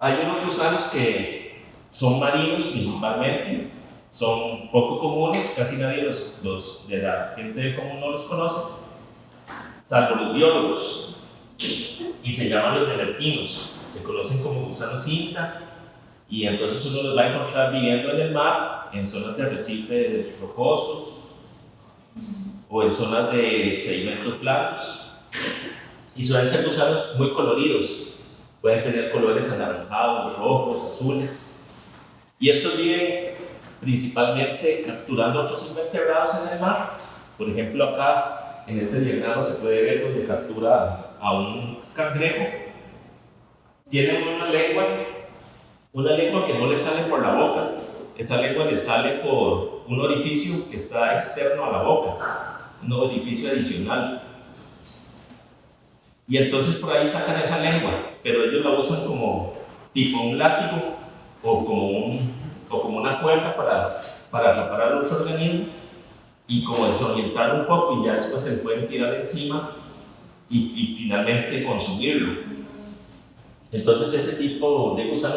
Hay unos gusanos que son marinos principalmente, son poco comunes, casi nadie de la gente común no los conoce, salvo los biólogos, y se llaman los nemertinos, se conocen como gusanos cinta, y entonces uno los va a encontrar viviendo en el mar, en zonas de arrecifes rocosos, o en zonas de sedimentos blancos, y suelen ser gusanos muy coloridos. Pueden tener colores anaranjados, rojos, azules. Y estos viven principalmente capturando otros invertebrados en el mar. Por ejemplo, acá en ese diagrama se puede ver donde captura a un cangrejo. Tienen una lengua que no le sale por la boca. Esa lengua le sale por un orificio que está externo a la boca, un orificio adicional. Y entonces por ahí sacan esa lengua, pero ellos la usan como tipo un látigo o como una cuerda para atrapar al otro organismo y como desorientarlo un poco, y ya después se le pueden tirar encima y finalmente consumirlo. Entonces ese tipo de gusano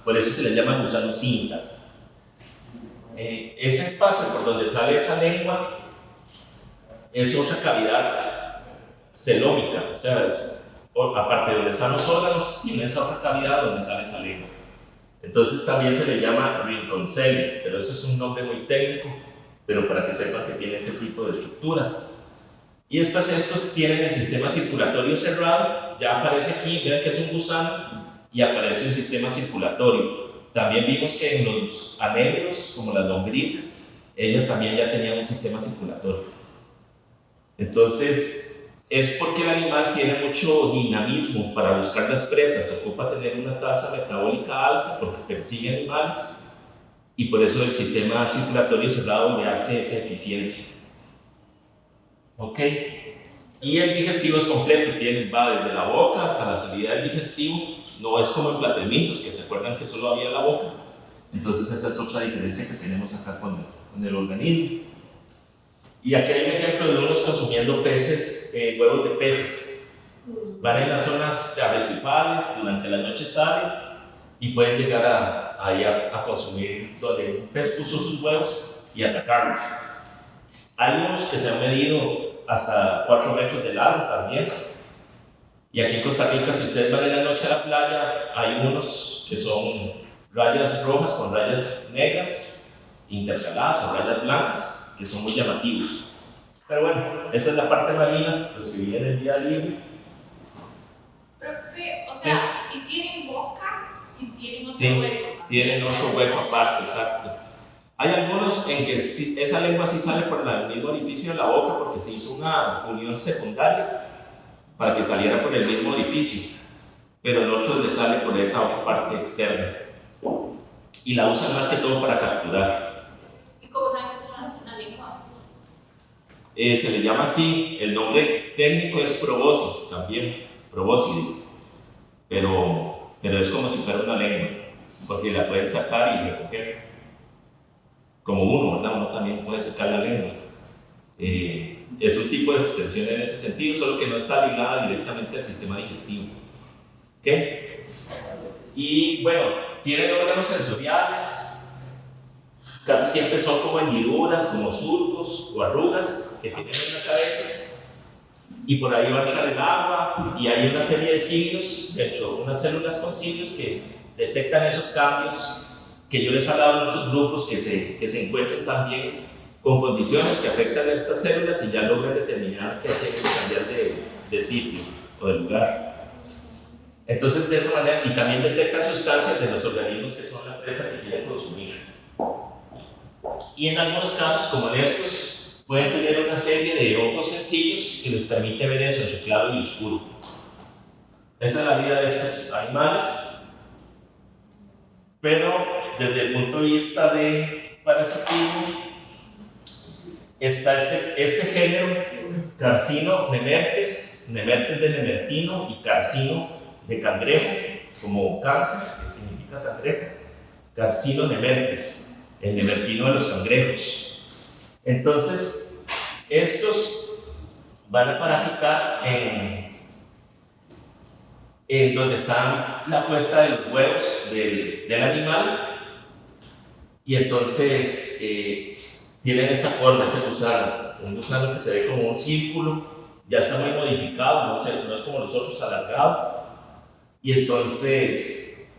por eso se le llama gusano cinta. Ese espacio por donde sale esa lengua es otra cavidad celómica, o sea, aparte de donde están los órganos, tiene esa otra cavidad donde sale esa lengua. Entonces también se le llama rinconcele, pero eso es un nombre muy técnico, pero para que sepan que tiene ese tipo de estructura. Y después estos tienen el sistema circulatorio cerrado, ya aparece aquí, vean que es un gusano, y aparece un sistema circulatorio. También vimos que en los anélidos, como las lombrices, ellas también ya tenían un sistema circulatorio. Entonces, es porque el animal tiene mucho dinamismo para buscar las presas, ocupa tener una tasa metabólica alta porque persigue animales, y por eso el sistema circulatorio cerrado le hace esa eficiencia. ¿Ok? Y el digestivo es completo, va desde la boca hasta la salida del digestivo, no es como en platemitos, que se acuerdan que solo había la boca. Entonces esa es otra diferencia que tenemos acá con el organismo. Y aquí hay un ejemplo de unos consumiendo peces, huevos de peces. Van en las zonas arrecifales, durante la noche salen y pueden llegar ahí a consumir donde un pez puso sus huevos y atacarlos. Hay unos que se han medido hasta 4 metros de largo también. Y aquí en Costa Rica, si ustedes van en la noche a la playa, hay unos que son rayas rojas con rayas negras intercaladas o rayas blancas, que son muy llamativos. Pero bueno, esa es la parte marina, los que viven en vida libre. Profe, o sea, sí. Si tienen boca y tienen otro hueco. Tienen otro hueco aparte, exacto. Hay algunos en que esa lengua sí sale por el mismo orificio de la boca porque se hizo una unión secundaria para que saliera por el mismo orificio, pero en otros le sale por esa otra parte externa y la usan más que todo para capturar. ¿Y cómo saben que es una lengua? Se le llama así, el nombre técnico es proboscis también, proboscis, pero es como si fuera una lengua, porque la pueden sacar y recoger. Como uno, ¿verdad? Uno también puede sacar la lengua. Es un tipo de extensión en ese sentido, solo que no está ligada directamente al sistema digestivo. ¿Ok? Y bueno, tienen órganos sensoriales, casi siempre son como hendiduras, como surcos o arrugas que tienen en la cabeza, y por ahí va a entrar el agua, y hay una serie de cilios, de hecho, unas células con cilios que detectan esos cambios que yo les he hablado en otros grupos que se encuentran también con condiciones que afectan a estas células y ya logran determinar que tienen que cambiar de sitio o de lugar. Entonces, de esa manera, y también detectan sustancias de los organismos que son la presa que quieren consumir. Y en algunos casos, como en estos, pueden tener una serie de ojos sencillos que les permite ver eso entre claro y oscuro. Esa es la vida de estos animales. Pero desde el punto de vista de parasitismo, está este género Carcino nemertes de nemertino y Carcino de cangrejo, como cáncer, que significa cangrejo, Carcino nemertes, el nemertino de los cangrejos. Entonces, estos van a parasitar en donde está la puesta de los huevos del animal, y entonces tienen esta forma, ese gusano, un gusano que se ve como un círculo, ya está muy modificado, no es como los otros alargado, y entonces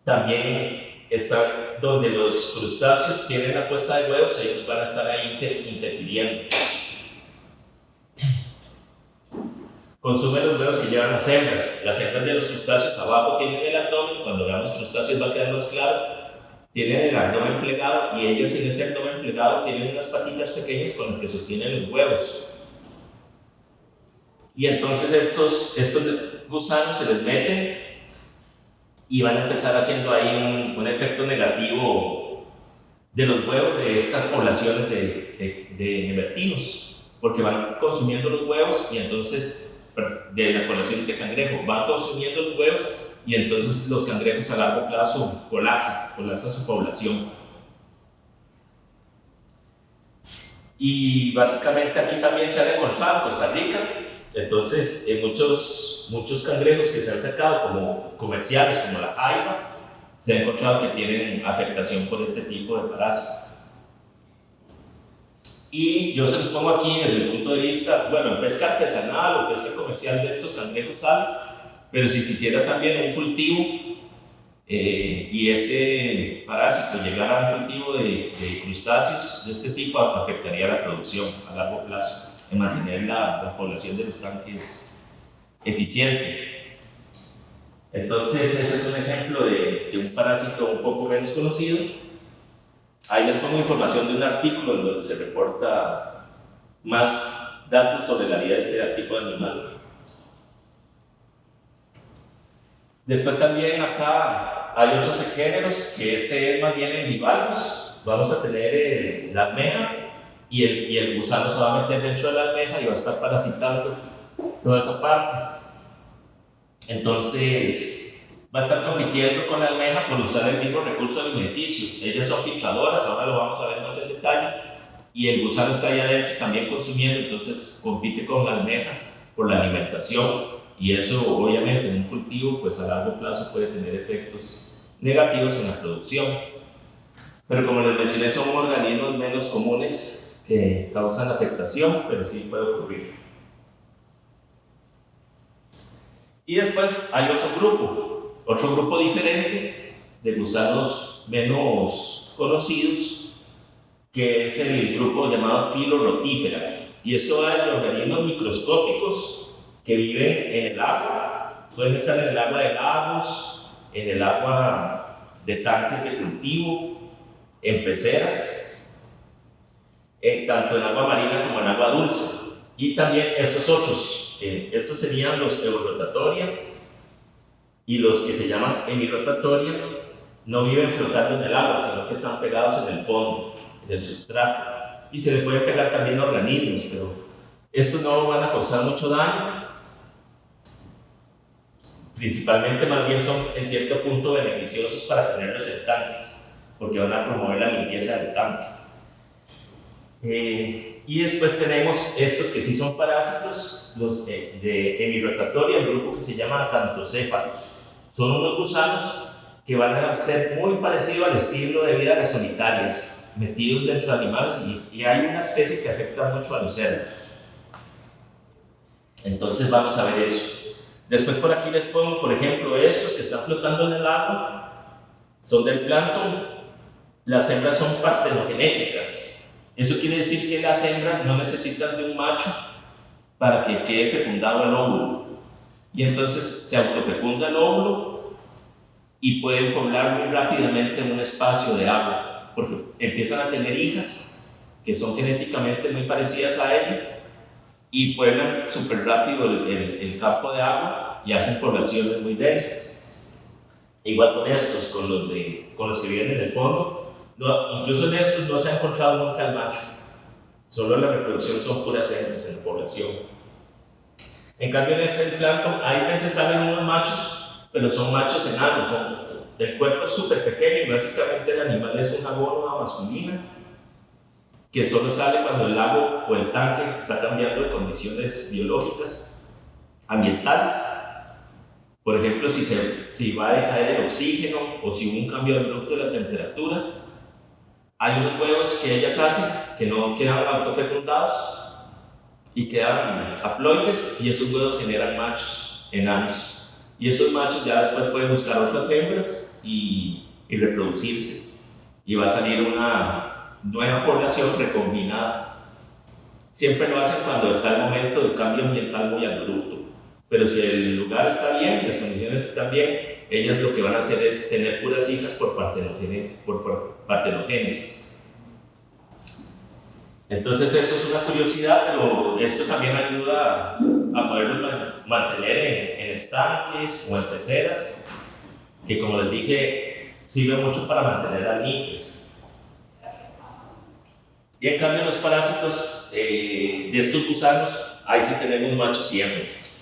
también está donde los crustáceos tienen la puesta de huevos, ellos van a estar ahí interfiriendo. Consumen los huevos que llevan las hembras. Las hembras de los crustáceos abajo tienen el abdomen, cuando veamos crustáceos va a quedar más claro, tienen el abdomen plegado, y ellas en ese abdomen plegado tienen unas patitas pequeñas con las que sostienen los huevos. Y entonces estos gusanos se les meten y van a empezar haciendo ahí un efecto negativo de los huevos de estas poblaciones de nemertinos, porque van consumiendo los huevos, y entonces de las poblaciones de cangrejos van consumiendo los huevos, y entonces los cangrejos a largo plazo colapsan su población. Y básicamente aquí también se han encontrado en Costa Rica, entonces muchos cangrejos que se han sacado como comerciales, como la jaiba, se ha encontrado que tienen afectación por este tipo de parásitos. Y yo se los pongo aquí desde el punto de vista, bueno, en pesca artesanal o pesca comercial de estos cangrejos sale, pero si se hiciera también un cultivo y este parásito llegara a un cultivo de crustáceos de este tipo, afectaría la producción a largo plazo, en mantener la población de los tanques eficiente. Entonces ese es un ejemplo de un parásito un poco menos conocido. Ahí les pongo información de un artículo en donde se reporta más datos sobre la vida de este tipo de animal. Después también acá hay otros géneros, que este es más bien en bivalvos. Vamos a tener la almeja, y el gusano se va a meter dentro de la almeja y va a estar parasitando toda esa parte. Entonces va a estar compitiendo con la almeja por usar el mismo recurso alimenticio. Ellas son filtradoras, ahora lo vamos a ver más en detalle, y el gusano está ahí adentro también consumiendo, entonces compite con la almeja por la alimentación, y eso obviamente en un cultivo pues a largo plazo puede tener efectos negativos en la producción. Pero como les mencioné, son organismos menos comunes que causan afectación, pero sí puede ocurrir. Y después hay otro grupo diferente de gusanos menos conocidos, que es el grupo llamado Phyllodotífera. Y esto va de organismos microscópicos que viven en el agua, pueden estar en el agua de lagos, en el agua de tanques de cultivo, en peceras, tanto en agua marina como en agua dulce. Y también estos otros, estos serían los Eurotatoria, y los que se llaman Hemirotatoria no viven flotando en el agua, sino que están pegados en el fondo, en el sustrato, y se les pueden pegar también organismos, pero estos no van a causar mucho daño. Principalmente, más bien, son en cierto punto beneficiosos para tenerlos en tanques, porque van a promover la limpieza del tanque. Y después tenemos estos que sí son parásitos, los de Hemirotatoria, el grupo que se llama Acanthocéfalos. Son unos gusanos que van a ser muy parecidos al estilo de vida de las solitarias, metidos dentro de animales, y hay una especie que afecta mucho a los cerdos. Entonces vamos a ver eso. Después por aquí les pongo, por ejemplo, estos que están flotando en el agua, son del plancton. Las hembras son partenogenéticas. Eso quiere decir que las hembras no necesitan de un macho para que quede fecundado el óvulo. Y entonces se autofecunda el óvulo y pueden poblar muy rápidamente un espacio de agua, porque empiezan a tener hijas que son genéticamente muy parecidas a ellos, y pueblan súper rápido el campo de agua y hacen poblaciones muy densas. Igual con estos, con los que viven en el fondo. No, incluso en estos no se ha encontrado nunca el macho, solo la reproducción son puras hembras en la población. En cambio en este plancton hay veces salen unos machos, pero son machos enanos, el cuerpo es súper pequeño, y básicamente el animal es una gónada masculina que solo sale cuando el lago o el tanque está cambiando de condiciones biológicas, ambientales, Por ejemplo, si va a decaer el oxígeno o si hubo un cambio abrupto de la temperatura, hay unos huevos que ellas hacen que no quedan autofecundados y quedan haploides, y esos huevos generan machos enanos. Y esos machos ya después pueden buscar otras hembras y reproducirse. Y va a salir una nueva población recombinada. Siempre lo hacen cuando está el momento de cambio ambiental muy abrupto. Pero si el lugar está bien, las condiciones están bien, ellas lo que van a hacer es tener puras hijas por partenogénesis. Entonces eso es una curiosidad, pero esto también ayuda a poderlos mantener en estanques o en peceras, que como les dije, sirve mucho para mantener limpias. Y en cambio los parásitos de estos gusanos, ahí sí tenemos machos y hembras.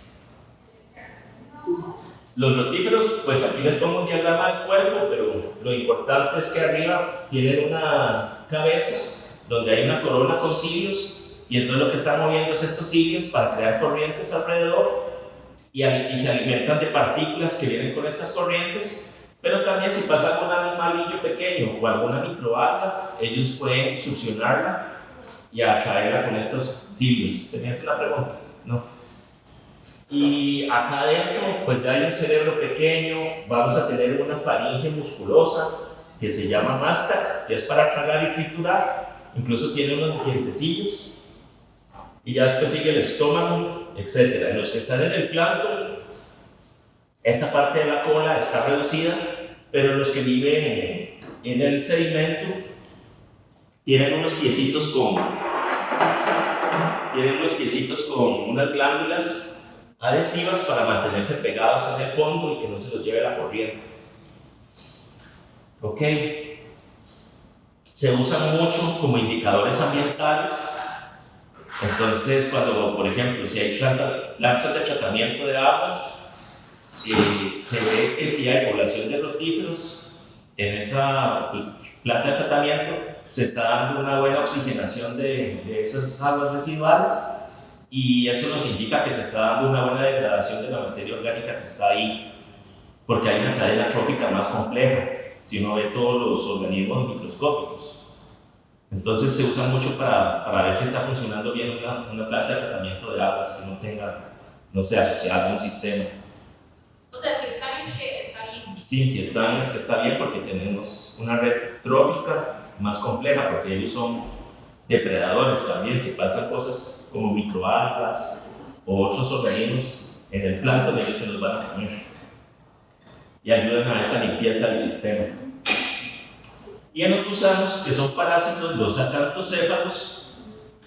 Los rotíferos, pues aquí les pongo un diagrama del cuerpo, pero lo importante es que arriba tienen una cabeza donde hay una corona con cilios, y entonces lo que están moviendo es estos cilios para crear corrientes alrededor, y se alimentan de partículas que vienen con estas corrientes. Pero también si pasa algún animalillo pequeño o alguna microalga, ellos pueden succionarla y atraerla con estos cilios. ¿Tenías una pregunta? No. Y acá adentro pues ya hay un cerebro pequeño, vamos a tener una faringe musculosa que se llama mástac, que es para tragar y triturar. Incluso tiene unos dientecillos, y ya después sigue el estómago, etc. En los que están en el plancton, esta parte de la cola está reducida, pero los que viven en el sedimento tienen unos piecitos con unas glándulas adhesivas para mantenerse pegados en el fondo y que no se los lleve la corriente. Ok. Se usan mucho como indicadores ambientales. Entonces, cuando, por ejemplo, si hay plantas de tratamiento de aguas, se ve que si hay población de rotíferos en esa planta de tratamiento, se está dando una buena oxigenación de esas aguas residuales, y eso nos indica que se está dando una buena degradación de la materia orgánica que está ahí, porque hay una cadena trófica más compleja si uno ve todos los organismos microscópicos. Entonces se usa mucho para ver si está funcionando bien una planta de tratamiento de aguas que no sea asociada a un sistema. O sea, si está bien, es que está bien. Sí, si está, es que está bien, porque tenemos una red trófica más compleja, porque ellos son depredadores también. Si pasan cosas como microalgas o otros organismos en el plancton, ellos se los van a comer y ayudan a esa limpieza del sistema. Y en los gusanos, que son parásitos, los acantocéfalos,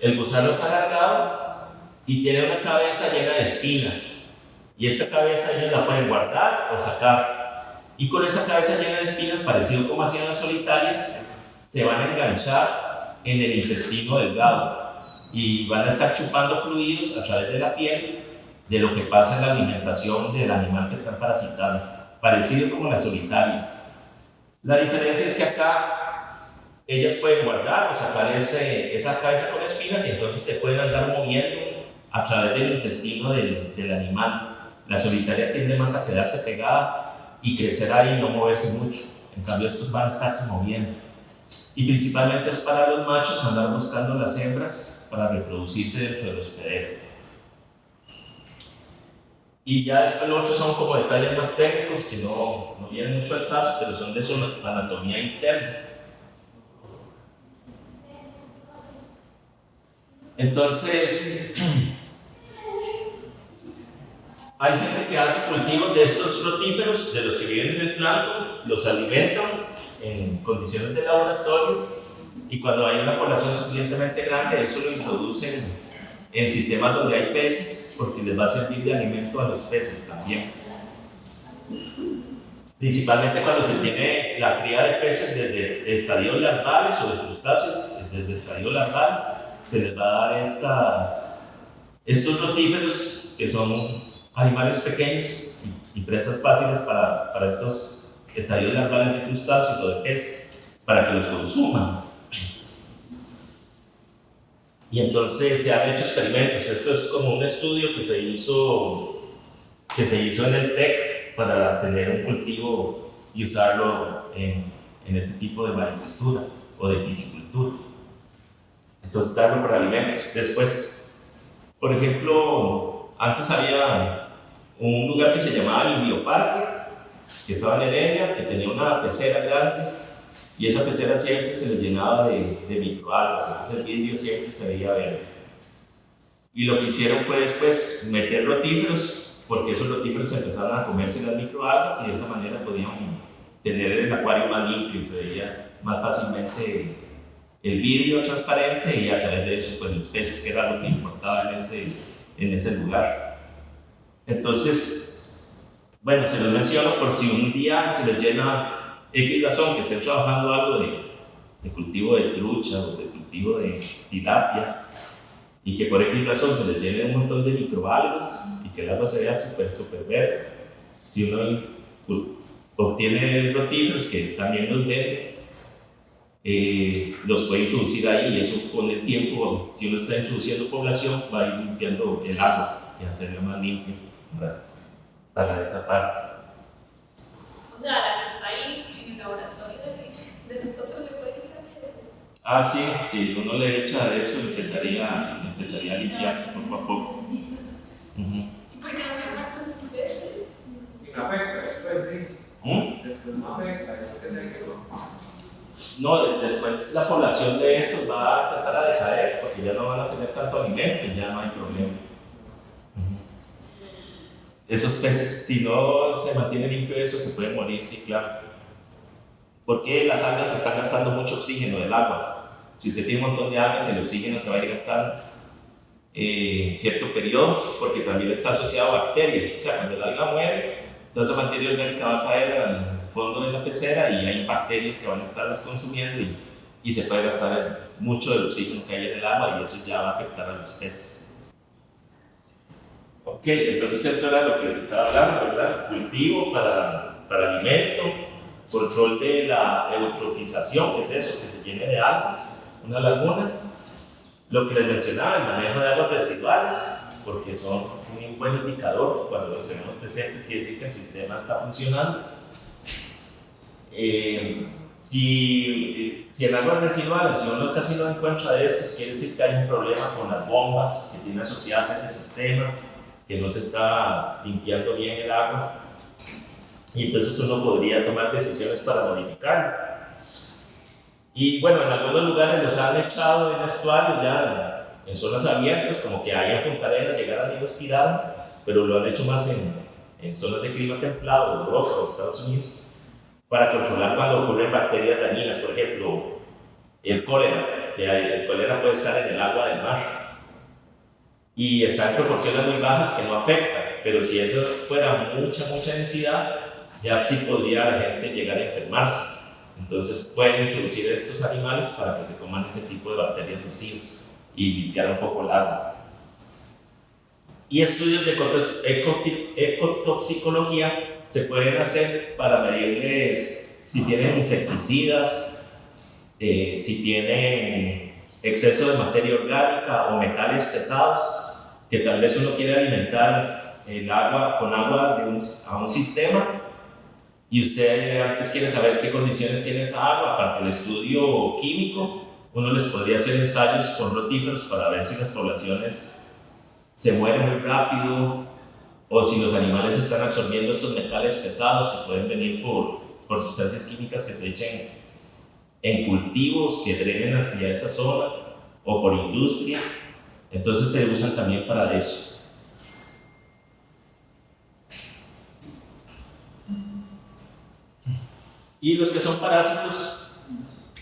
el gusano es alargado y tiene una cabeza llena de espinas, y esta cabeza ellos la pueden guardar o sacar, y con esa cabeza llena de espinas, parecido como hacían las solitarias, se van a enganchar en el intestino delgado y van a estar chupando fluidos a través de la piel de lo que pasa en la alimentación del animal que están parasitando, parecido como la solitaria. La diferencia es que acá ellas pueden guardar o sacar esa cabeza con espinas, y entonces se pueden andar moviendo a través del intestino del animal. La solitaria tiende más a quedarse pegada y crecer ahí y no moverse mucho. En cambio, estos van a estarse moviendo. Y principalmente es para los machos andar buscando las hembras para reproducirse dentro del hospedero. Y ya después los otros son como detalles más técnicos que no vienen mucho al caso, pero son de su anatomía interna. Entonces, hay gente que hace cultivos de estos rotíferos, de los que viven en el plancton, los alimentan en condiciones de laboratorio, y cuando hay una población suficientemente grande, eso lo introducen en sistemas donde hay peces, porque les va a servir de alimento a los peces también. Principalmente cuando se tiene la cría de peces desde estadios larvales o de crustáceos, desde estadios larvales, se les va a dar estos rotíferos, que son animales pequeños y presas fáciles para estos estadios larvales de crustáceos o de peces, para que los consuman. Y entonces se han hecho experimentos. Esto es como un estudio que se hizo en el TEC, para tener un cultivo y usarlo en este tipo de maricultura o de piscicultura. Entonces, darlo para alimentos. Después, por ejemplo, antes había un lugar que se llamaba el Bioparque, que estaba en Heredia, que tenía una pecera grande, y esa pecera siempre se le llenaba de microalgas, entonces el vidrio siempre se veía verde. Y lo que hicieron fue después meter rotíferos, porque esos rotíferos empezaron a comerse las microalgas y de esa manera podían tener el acuario más limpio, se veía más fácilmente el vidrio transparente y a través de eso pues los peces, que era lo que importaba en ese lugar. Entonces, bueno, se los menciono por si un día se les llena X razón que estén trabajando algo de cultivo de trucha o de cultivo de tilapia y que por X razón se les llene un montón de microalgas y que el agua se vea súper verde. Si uno obtiene rotíferos que también los vende, los puede introducir ahí y eso con el tiempo, si uno está introduciendo población, va a ir limpiando el agua y hacerla más limpia para esa parte. O sea, la que está ahí en el laboratorio de nosotros le puede echar eso. Ah, sí, si uno le echa eso, empezaría a limpiarse poco a poco. ¿Y por qué no se muertos esos peces? Y no afecta después, sí. Después no afecta, es que se quedó. No, después la población de estos va a empezar a decaer porque ya no van a tener tanto alimento y ya no hay problema. Esos peces, si no se mantiene limpio eso, se pueden morir, sí, claro. Porque las algas están gastando mucho oxígeno del agua. Si usted tiene un montón de algas, el oxígeno se va a ir gastando en cierto periodo, porque también está asociado a bacterias. O sea, cuando el alga muere, toda esa materia orgánica va a caer al fondo de la pecera y hay bacterias que van a estarlas consumiendo y se puede gastar mucho del oxígeno que hay en el agua y eso ya va a afectar a los peces. Ok, entonces esto era lo que les estaba hablando, ¿verdad? Cultivo para alimento, control de la eutrofización, que es eso, que se llene de algas, una laguna. Lo que les mencionaba, el manejo de aguas residuales, porque son un buen indicador. Cuando los tenemos presentes quiere decir que el sistema está funcionando. Si en aguas residuales, si uno casi no encuentra de estos, quiere decir que hay un problema con las bombas que tienen asociadas a ese sistema, que no se está limpiando bien el agua, y entonces uno podría tomar decisiones para modificarlo. Y bueno, en algunos lugares los han echado en estuarios ya en zonas abiertas, como que ahí en Punta Arenas llegaron y los tiraron, pero lo han hecho más en zonas de clima templado, Europa o Estados Unidos, para controlar cuando ocurren bacterias dañinas, por ejemplo, el cólera, el cólera puede estar en el agua del mar y está en proporciones muy bajas que no afectan, pero si eso fuera mucha densidad, ya sí podría la gente llegar a enfermarse. Entonces pueden introducir estos animales para que se coman ese tipo de bacterias nocivas y limpiar un poco el agua. Y estudios de ecotoxicología se pueden hacer para medirles si tienen insecticidas, si tienen exceso de materia orgánica o metales pesados, que tal vez uno quiere alimentar el agua con agua a un sistema y usted antes quiere saber qué condiciones tiene esa agua. Aparte del estudio químico, uno les podría hacer ensayos con rotíferos para ver si las poblaciones se mueren muy rápido o si los animales están absorbiendo estos metales pesados que pueden venir por sustancias químicas que se echen en cultivos que drenen hacia esa zona o por industria. Entonces se usan también para eso. Y los que son parásitos,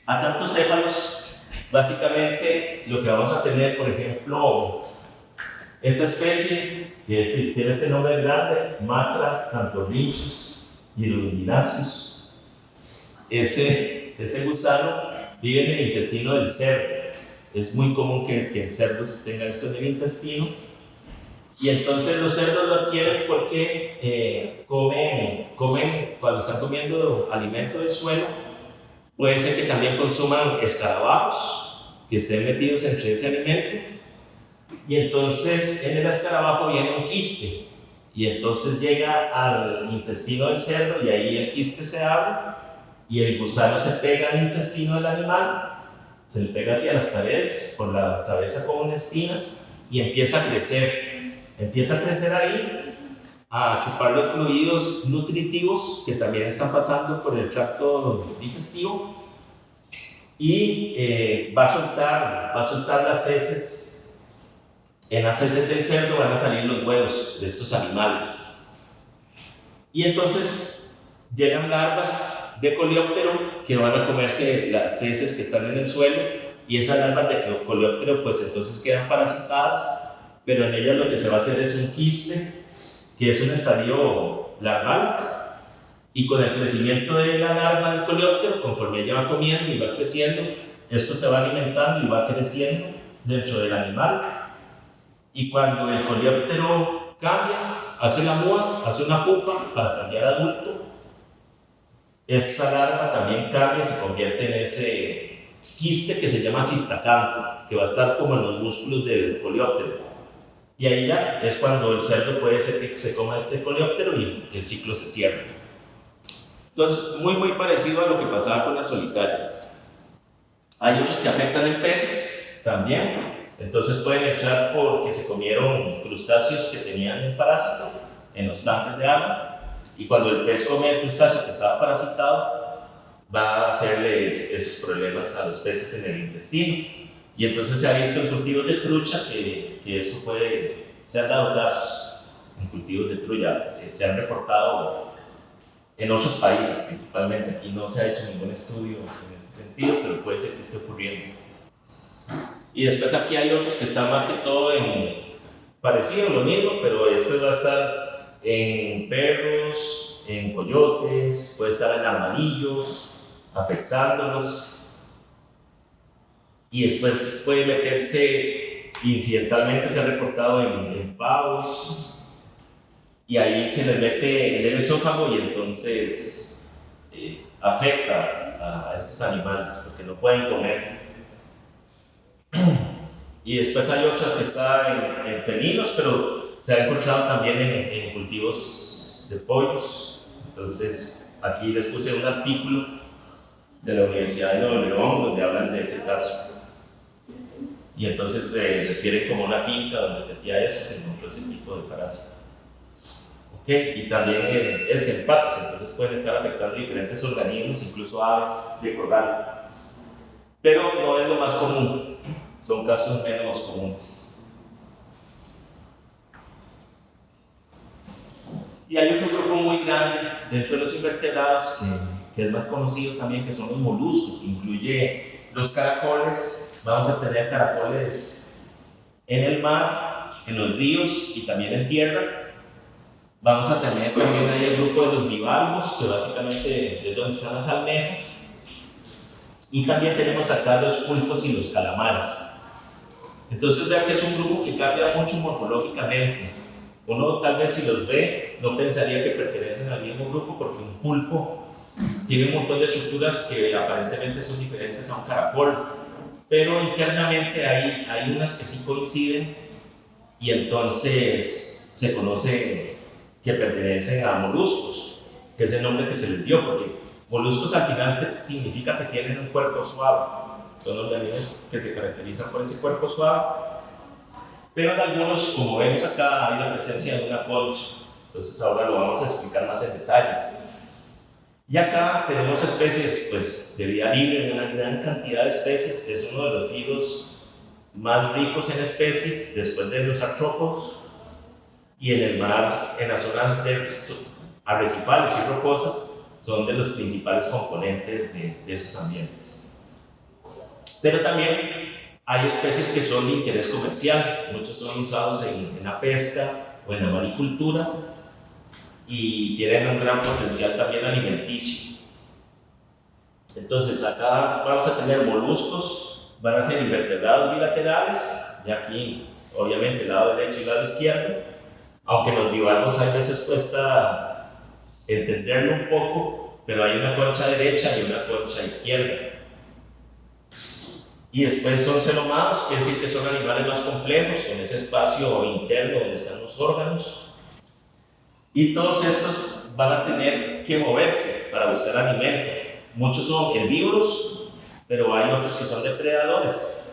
acantocéfalos, básicamente lo que vamos a tener, por ejemplo, esta especie que tiene este nombre grande, Macra cantorrhinchus hirundinaceus. Ese gusano vive en el intestino del cerdo. Es muy común que cerdos tengan esto en el intestino. Y entonces los cerdos lo adquieren porque comen cuando están comiendo alimento del suelo. Puede ser que también consuman escarabajos que estén metidos entre ese alimento. Y entonces en el escarabajo viene un quiste. y entonces llega al intestino del cerdo y ahí el quiste se abre y el gusano se pega al intestino del animal, se le pega hacia las paredes por la cabeza con espinas y empieza a crecer ahí, a chupar los fluidos nutritivos que también están pasando por el tracto digestivo y va a soltar las heces. En las heces del cerdo van a salir los huevos de estos animales. Y entonces llegan larvas de coleóptero que van a comerse las heces que están en el suelo, y esas larvas de coleóptero pues entonces quedan parasitadas, pero en ellas lo que se va a hacer es un quiste, que es un estadio larval, y con el crecimiento de la larva del coleóptero, conforme ella va comiendo y va creciendo, esto se va alimentando y va creciendo dentro del animal. Y cuando el coleóptero cambia, hace la muda, hace una pupa para cambiar a adulto, esta larva también cambia, se convierte en ese quiste que se llama cistacanto, que va a estar como en los músculos del coleóptero. Y ahí ya es cuando el cerdo puede ser que se coma este coleóptero y el ciclo se cierra. Entonces, muy parecido a lo que pasaba con las solitarias. Hay otros que afectan en peces también. Entonces pueden entrar porque se comieron crustáceos que tenían el parásito en los tanques de agua, y cuando el pez come el crustáceo que estaba parasitado, va a hacerles esos problemas a los peces en el intestino. Y entonces se ha visto en cultivos de trucha que esto puede, se han dado casos en cultivos de trucha, se han reportado en otros países principalmente. Aquí no se ha hecho ningún estudio en ese sentido, pero puede ser que esté ocurriendo. Y después aquí hay otros que están más que todo parecido a lo mismo, pero este va a estar en perros, en coyotes, puede estar en armadillos, afectándolos. Y después puede meterse, incidentalmente se ha reportado en pavos, y ahí se les mete en el esófago y entonces afecta a estos animales porque no pueden comer. Y después hay otra que está en felinos, pero se ha encontrado también en cultivos de pollos. Entonces aquí les puse un artículo de la Universidad de Nuevo León donde hablan de ese caso, y entonces se refiere como una finca donde se hacía esto, se encontró ese tipo de parásito. Y también en patos, entonces pueden estar afectando diferentes organismos, incluso aves de corral, pero no es lo más común. Son casos menos comunes. Y hay otro grupo muy grande dentro de los invertebrados que es más conocido también, que son los moluscos. Incluye los caracoles. Vamos a tener caracoles en el mar, en los ríos y también en tierra. Vamos a tener también ahí el grupo de los bivalvos, que básicamente es donde están las almejas. Y también tenemos acá los pulpos y los calamares. Entonces vean que es un grupo que cambia mucho morfológicamente. Uno tal vez si los ve no pensaría que pertenecen al mismo grupo, porque un pulpo tiene un montón de estructuras que aparentemente son diferentes a un caracol, pero internamente hay unas que sí coinciden, y entonces se conoce que pertenecen a moluscos, que es el nombre que se les dio, porque moluscos al final significa que tienen un cuerpo suave. Son organismos que se caracterizan por ese cuerpo suave, pero en algunos, como vemos acá, hay la presencia de una concha. Entonces ahora lo vamos a explicar más en detalle. Y acá tenemos especies pues, de vida libre, una gran cantidad de especies. Es uno de los filos más ricos en especies después de los artrópodos, y en el mar, en las zonas arrecifales y rocosas, son de los principales componentes de esos ambientes. Pero también hay especies que son de interés comercial. Muchos son usados en la pesca o en la maricultura, y tienen un gran potencial también alimenticio. Entonces acá vamos a tener moluscos, van a ser invertebrados bilaterales, y aquí obviamente el lado derecho y el lado izquierdo, aunque los bivalvos a veces cuesta entenderlo un poco, pero hay una concha derecha y una concha izquierda. Y después son celomados, quiere decir que son animales más complejos, con ese espacio interno donde están los órganos. Y todos estos van a tener que moverse para buscar alimento. Muchos son herbívoros, pero hay otros que son depredadores.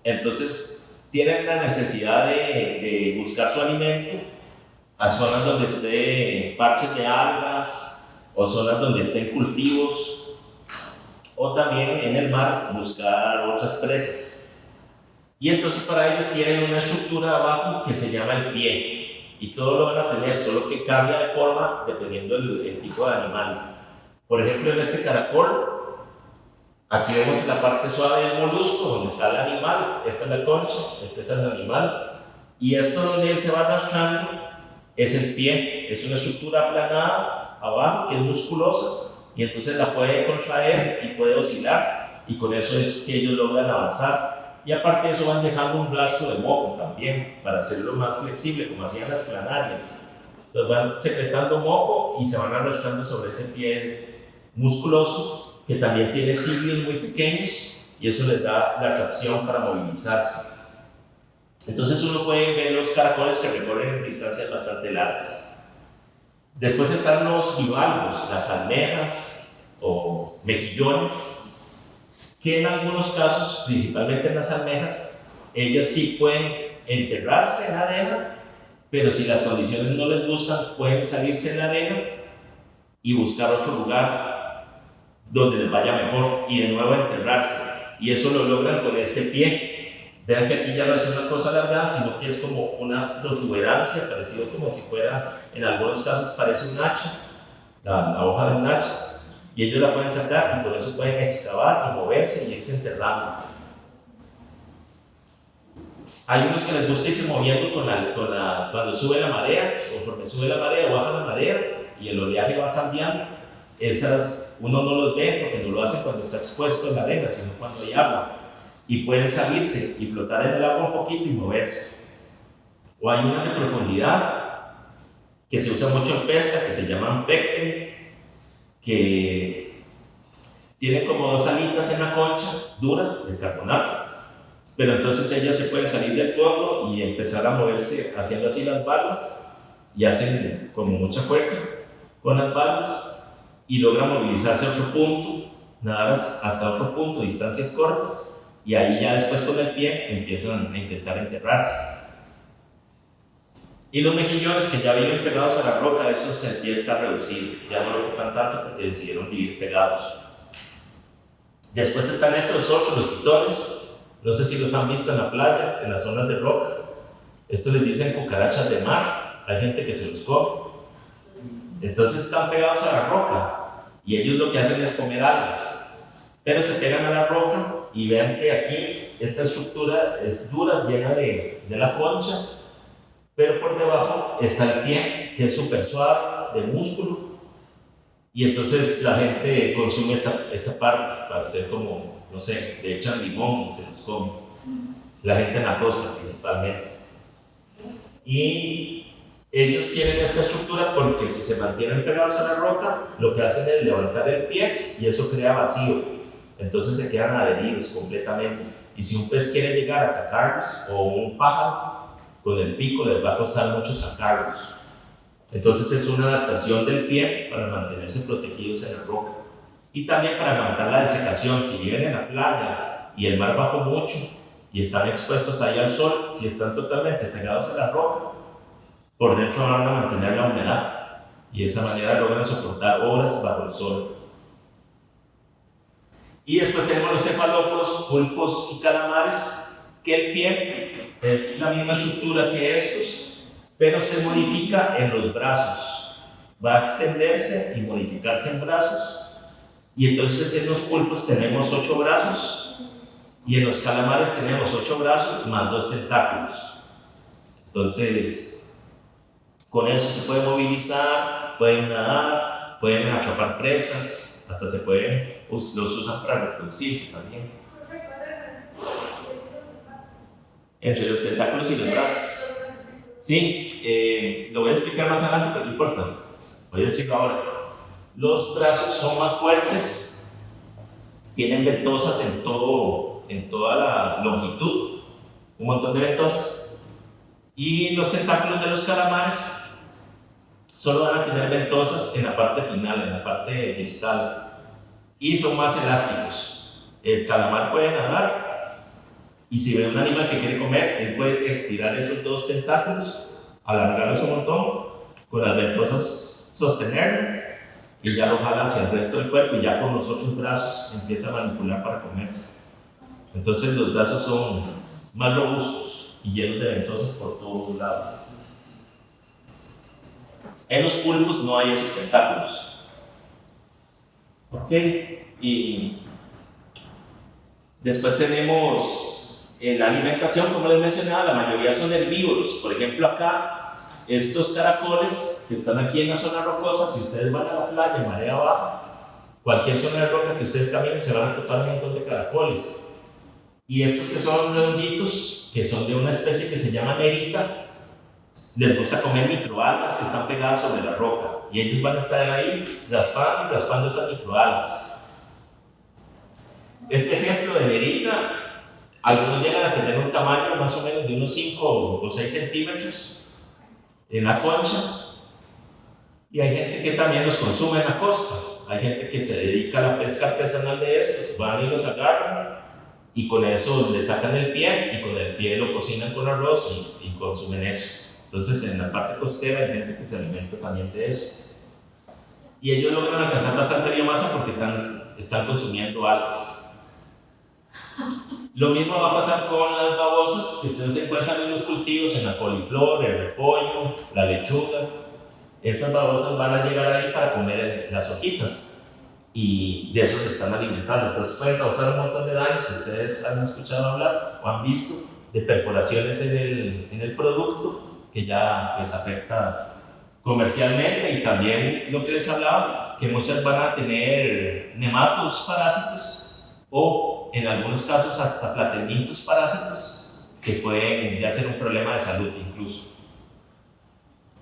Entonces tienen la necesidad de buscar su alimento a zonas donde esté parches de algas o zonas donde estén cultivos, o también en el mar buscar otras presas. Y entonces para ello tienen una estructura abajo que se llama el pie, y todo lo van a tener, solo que cambia de forma dependiendo el tipo de animal. Por ejemplo, en este caracol, aquí vemos la parte suave del molusco, donde está el animal. Esta es la concha, este es el animal, y esto donde él se va arrastrando es el pie. Es una estructura aplanada abajo que es musculosa, y entonces la puede contraer y puede oscilar, y con eso es que ellos logran avanzar. Y aparte de eso van dejando un rastro de moco también para hacerlo más flexible, como hacían las planarias. Entonces van secretando moco y se van arrastrando sobre ese pie musculoso, que también tiene cilios muy pequeños, y eso les da la tracción para movilizarse. Entonces uno puede ver los caracoles que recorren distancias bastante largas. Después están los bivalvos, las almejas o mejillones, que en algunos casos, principalmente en las almejas, ellas sí pueden enterrarse en la arena, pero si las condiciones no les gustan, pueden salirse de la arena y buscar otro lugar donde les vaya mejor y de nuevo enterrarse. Y eso lo logran con este pie. Vean que aquí ya no es una cosa alargada, sino que es como una protuberancia, parecido como si fuera, en algunos casos parece un hacha, la hoja de un hacha. Y ellos la pueden sacar y por eso pueden excavar y moverse y irse enterrando. Hay unos que les gusta irse moviendo cuando sube la marea, conforme sube la marea o baja la marea y el oleaje va cambiando. Esas uno no los ve porque no lo hace cuando está expuesto en la arena, sino cuando hay agua. Y pueden salirse y flotar en el agua un poquito y moverse. O hay unas de profundidad que se usa mucho en pesca, que se llaman pecten, que tienen como dos alitas en la concha, duras, de carbonato, pero entonces ellas se pueden salir del fondo y empezar a moverse haciendo así las valvas, y hacen como mucha fuerza con las valvas y logran movilizarse a otro punto, nadar hasta otro punto, distancias cortas, y ahí ya después con el pie empiezan a intentar enterrarse. Y los mejillones que ya viven pegados a la roca, esos el pie está reducido, ya no lo ocupan tanto porque decidieron vivir pegados. Después están estos otros, los pitones, no sé si los han visto en la playa, en las zonas de roca. Estos les dicen cucarachas de mar, hay gente que se los come. Entonces están pegados a la roca y ellos lo que hacen es comer algas, pero se pegan a la roca y vean que aquí esta estructura es dura, llena de la concha, pero por debajo está el pie, que es súper suave, de músculo, y entonces la gente consume esta parte para hacer como, no sé, le echan limón y se los come. La gente en la costa principalmente. Y ellos tienen esta estructura porque si se mantienen pegados a la roca, lo que hacen es levantar el pie y eso crea vacío. Entonces se quedan adheridos completamente. Y si un pez quiere llegar a atacarlos, o un pájaro, con el pico les va a costar mucho sacarlos. Entonces es una adaptación del pie para mantenerse protegidos en la roca. Y también para aguantar la desecación. Si viven en la playa y el mar bajó mucho y están expuestos ahí al sol, si están totalmente pegados a la roca, por dentro van a mantener la humedad y de esa manera logran soportar horas bajo el sol. Y después tenemos los cefalópodos, pulpos y calamares, que el pie es la misma estructura que estos, pero se modifica en los brazos. Va a extenderse y modificarse en brazos. Y entonces en los pulpos tenemos 8 brazos y en los calamares tenemos 8 brazos más 2 tentáculos. Entonces, con eso se puede movilizar, pueden nadar, pueden atrapar presas, hasta se pueden, los usan para reproducirse también. Entre los tentáculos y los brazos. Sí, lo voy a explicar más adelante, pero no importa. Voy a decirlo ahora. Los brazos son más fuertes, tienen ventosas en toda la longitud, un montón de ventosas. Y los tentáculos de los calamares solo van a tener ventosas en la parte final, en la parte distal, y son más elásticos. El calamar puede nadar, y si ve un animal que quiere comer, él puede estirar esos dos tentáculos, alargarlos un montón, con las ventosas sostenerlo, y ya lo jala hacia el resto del cuerpo, y ya con los otros brazos empieza a manipular para comerse. Entonces los brazos son más robustos y llenos de ventosas por todos lados. En los pulpos no hay esos tentáculos. Ok, y después tenemos la alimentación, como les mencionaba, la mayoría son herbívoros. Por ejemplo, acá, estos caracoles que están aquí en la zona rocosa, si ustedes van a la playa en marea baja, cualquier zona de roca que ustedes caminen se van a topar un montón de caracoles. Y estos que son redonditos, que son de una especie que se llama nerita, les gusta comer microalgas que están pegadas sobre la roca. Y ellos van a estar ahí raspando y raspando esas microalgas. Este ejemplo de nerita, algunos llegan a tener un tamaño más o menos de unos 5 o 6 centímetros en la concha. Y hay gente que también los consume en la costa. Hay gente que se dedica a la pesca artesanal de estos, van y los agarran y con eso le sacan el pie y con el pie lo cocinan con arroz y consumen eso. Entonces en la parte costera hay gente que se alimenta también de eso. Y ellos logran alcanzar bastante biomasa porque están consumiendo algas. Lo mismo va a pasar con las babosas que ustedes encuentran en los cultivos, en la coliflor, el repollo, la lechuga. Esas babosas van a llegar ahí para comer las hojitas y de eso se están alimentando. Entonces pueden causar un montón de daños que ustedes han escuchado hablar o han visto de perforaciones en el producto que ya les afecta comercialmente, y también lo que les hablaba, que muchas van a tener nematos parásitos o en algunos casos hasta platenitos parásitos que pueden ya ser un problema de salud incluso.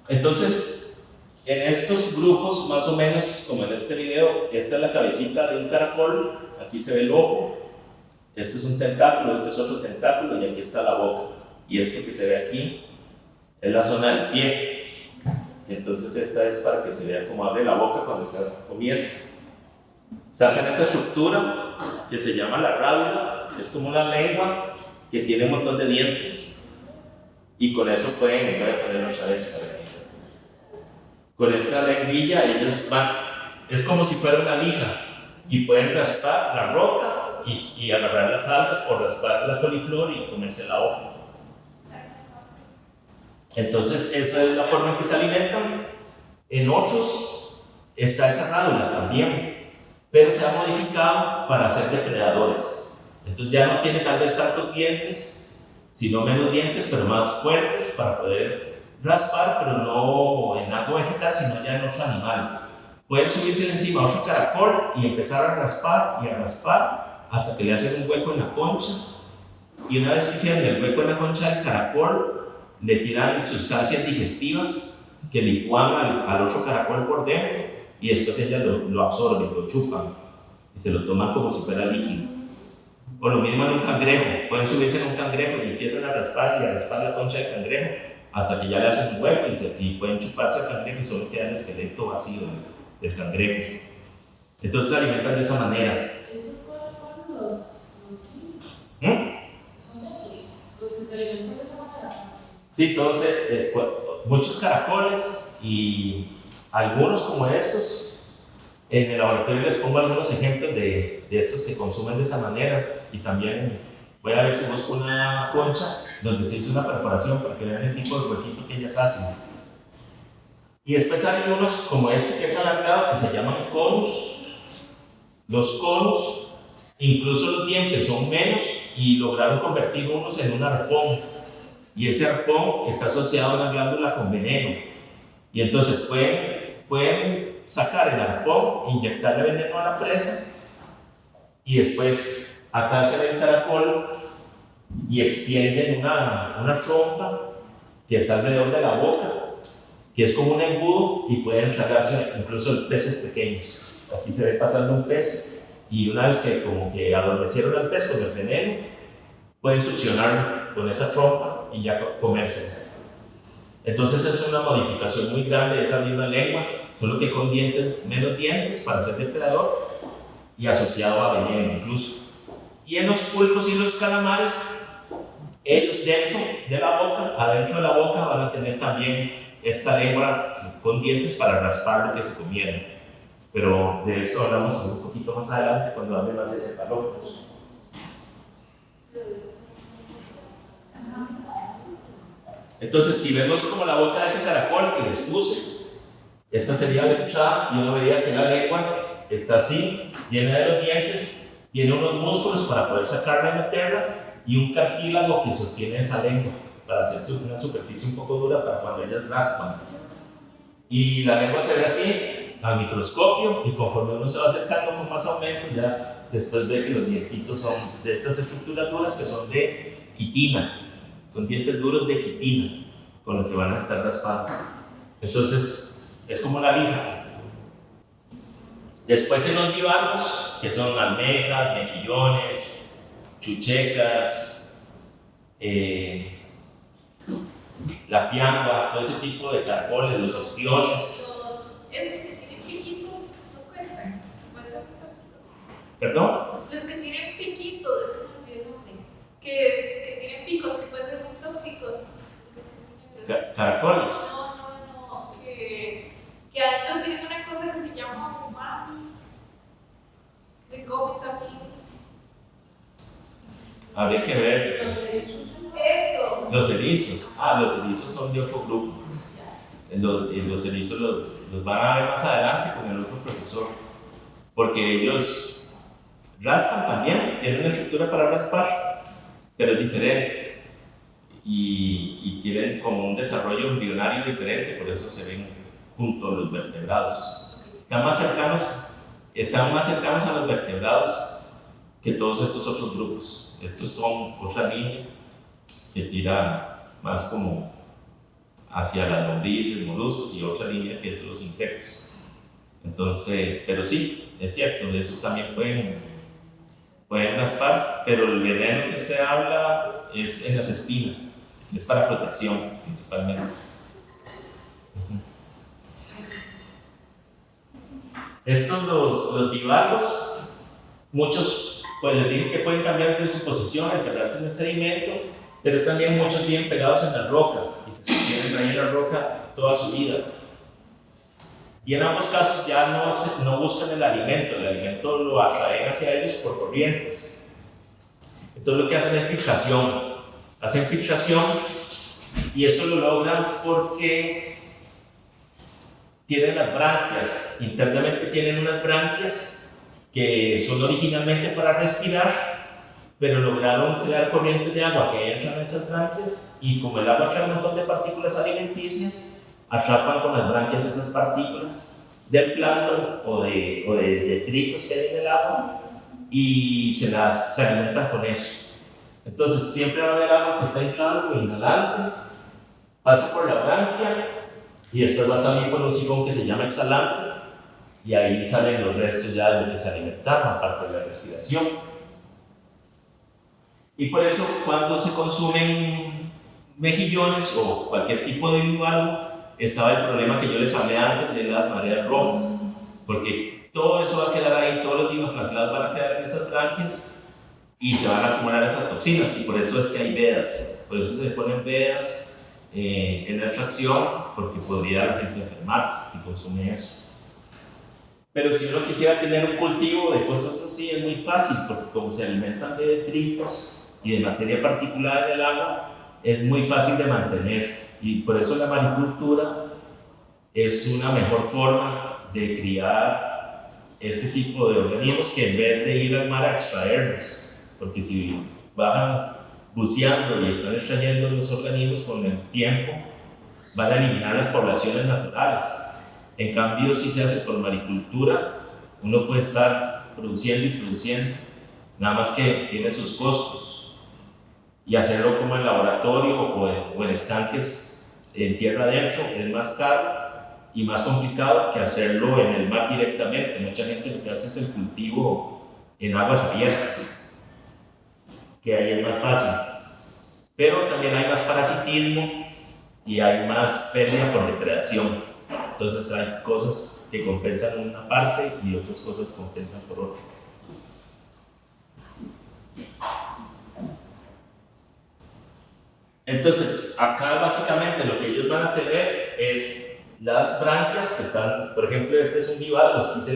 Entonces, en estos grupos, más o menos como en este video, esta es la cabecita de un caracol, aquí se ve el ojo, este es un tentáculo, este es otro tentáculo y aquí está la boca, y esto que se ve aquí es la zona del pie. Entonces esta es para que se vea cómo abre la boca cuando está comiendo. Sacan esa estructura que se llama la rádula, es como una lengua que tiene un montón de dientes, y con eso voy a ponerlo otra vez para que con esta lengüilla ellos van, es como si fuera una lija, y pueden raspar la roca y agarrar las algas o raspar la coliflor y comerse la hoja. Entonces esa es la forma en que se alimentan. En otros está esa rádula también, pero se ha modificado para ser depredadores. Entonces ya no tiene tal vez tantos dientes, sino menos dientes, pero más fuertes para poder raspar, pero no en algo vegetal, sino ya en otro animal. Pueden subirse encima a otro caracol y empezar a raspar hasta que le hacen un hueco en la concha, y una vez que hicieron el hueco en la concha del caracol, le tiran sustancias digestivas que licúan al otro caracol por dentro, y después ellas lo absorben, lo chupan y se lo toman como si fuera líquido. O lo mismo en un cangrejo, pueden subirse en un cangrejo y empiezan a raspar la concha del cangrejo hasta que ya le hacen un hueco y pueden chuparse el cangrejo y solo queda el esqueleto vacío del cangrejo. Entonces se alimentan de esa manera. ¿Estos fueron los son los que se alimentan de esa manera? Sí, todos, muchos caracoles y algunos como estos. En el laboratorio les pongo algunos ejemplos de estos que consumen de esa manera, y también voy a ver si busco una concha donde se hizo una perforación para que vean el tipo de huequito que ellas hacen. Y después hay unos como este que es alargado que se llaman conus. Los conus, incluso los dientes son menos y lograron convertir unos en un arpón, y ese arpón está asociado a una glándula con veneno, y entonces pueden sacar el arpón, inyectarle veneno a la presa, y después acá se ve el caracol y extienden una trompa que está alrededor de la boca, que es como un embudo, y pueden tragarse incluso peces pequeños. Aquí se ve pasando un pez, y una vez que como que adormecieron al pez con el veneno, pueden succionar con esa trompa y ya comerse. Entonces es una modificación muy grande de esa misma lengua, solo que con dientes, menos dientes para ser depredador y asociado a veneno incluso. Y en los pulpos y los calamares, ellos dentro de la boca, adentro de la boca, van a tener también esta lengua con dientes para raspar lo que se comieron. Pero de esto hablamos un poquito más adelante cuando hable más de cefalópodos. Entonces, si vemos como la boca de ese caracol que les puse, esta sería la entrada y uno vería que la lengua está así, llena de los dientes, tiene unos músculos para poder sacarla y meterla y un cartílago que sostiene esa lengua para hacer una superficie un poco dura para cuando ellas raspan. Y la lengua se ve así al microscopio y conforme uno se va acercando con más aumento, ya después ve que los dientitos son de estas estructuras duras que son de quitina. Son dientes duros de quitina con los que van a estar raspando. Entonces, es como la lija. Después en los bivalvos, que son almejas, mejillones, chuchecas, la piangua, todo ese tipo de caracoles, los ostiones. Esos que tienen piquitos, no cuentan. Pueden ser tóxicos. ¿Perdón? Los que tienen piquitos, ese es el nombre. Que tienen picos, que pueden ser muy tóxicos. Caracoles. No. Que adentro tienen una cosa que se llama umami. Se come también. Habría que ver. Los erizos. Eso. Los erizos. Los erizos son de otro grupo. Los erizos los van a ver más adelante con el otro profesor. Porque ellos raspan también, tienen una estructura para raspar, pero es diferente. Y tienen como un desarrollo embrionario diferente, por eso se ven junto a los vertebrados. Están más cercanos a los vertebrados que todos estos otros grupos. Estos son otra línea que tira más como hacia las lombrices, moluscos, y otra línea que es los insectos. Entonces, pero sí, es cierto, de esos también pueden raspar, pero el veneno que usted habla es en las espinas, es para protección principalmente. Estos los bivalvos, muchos pues les dije que pueden cambiar de su posición, enterrarse en el sedimento, pero también muchos viven pegados en las rocas y se sostienen ahí en la roca toda su vida. Y en ambos casos ya no buscan el alimento lo atraen hacia ellos por corrientes. Entonces lo que hacen es hacen filtración y eso lo logran porque tienen las branquias, internamente tienen unas branquias que son originalmente para respirar, pero lograron crear corrientes de agua que entran en esas branquias y como el agua trae un montón de partículas alimenticias, atrapan con las branquias esas partículas del plancton o de detritos que hay en el agua y se alimentan con eso. Entonces siempre va a haber agua que está entrando, inhalante, pasa por la branquia y después va a salir por un sifón que se llama exhalante y ahí salen los restos ya de lo que se alimentaron, aparte de la respiración. Y por eso cuando se consumen mejillones o cualquier tipo de bivalvo, estaba el problema que yo les hablé antes de las mareas rojas, porque todo eso va a quedar ahí, todos los dinoflagellados van a quedar en esas branquias y se van a acumular esas toxinas, y por eso es que hay vedas, por eso se le ponen vedas en la extracción, porque podría la gente enfermarse si consume eso. Pero si uno quisiera tener un cultivo de cosas así, es muy fácil, porque como se alimentan de detritos y de materia particulada en el agua, es muy fácil de mantener. Y por eso la maricultura es una mejor forma de criar este tipo de organismos que en vez de ir al mar a extraerlos, porque si bajan buceando y están extrayendo los organismos con el tiempo, van a eliminar las poblaciones naturales. En cambio, si se hace por maricultura, uno puede estar produciendo y produciendo, nada más que tiene sus costos. Y hacerlo como en laboratorio o en estanques en tierra adentro es más caro y más complicado que hacerlo en el mar directamente. Mucha gente lo que hace es el cultivo en aguas abiertas, que ahí es más fácil. Pero también hay más parasitismo y hay más pérdida por depredación. Entonces hay cosas que compensan una parte y otras cosas compensan por otra. Entonces, acá básicamente lo que ellos van a tener es las branquias que están, por ejemplo, este es un bivalvo, aquí se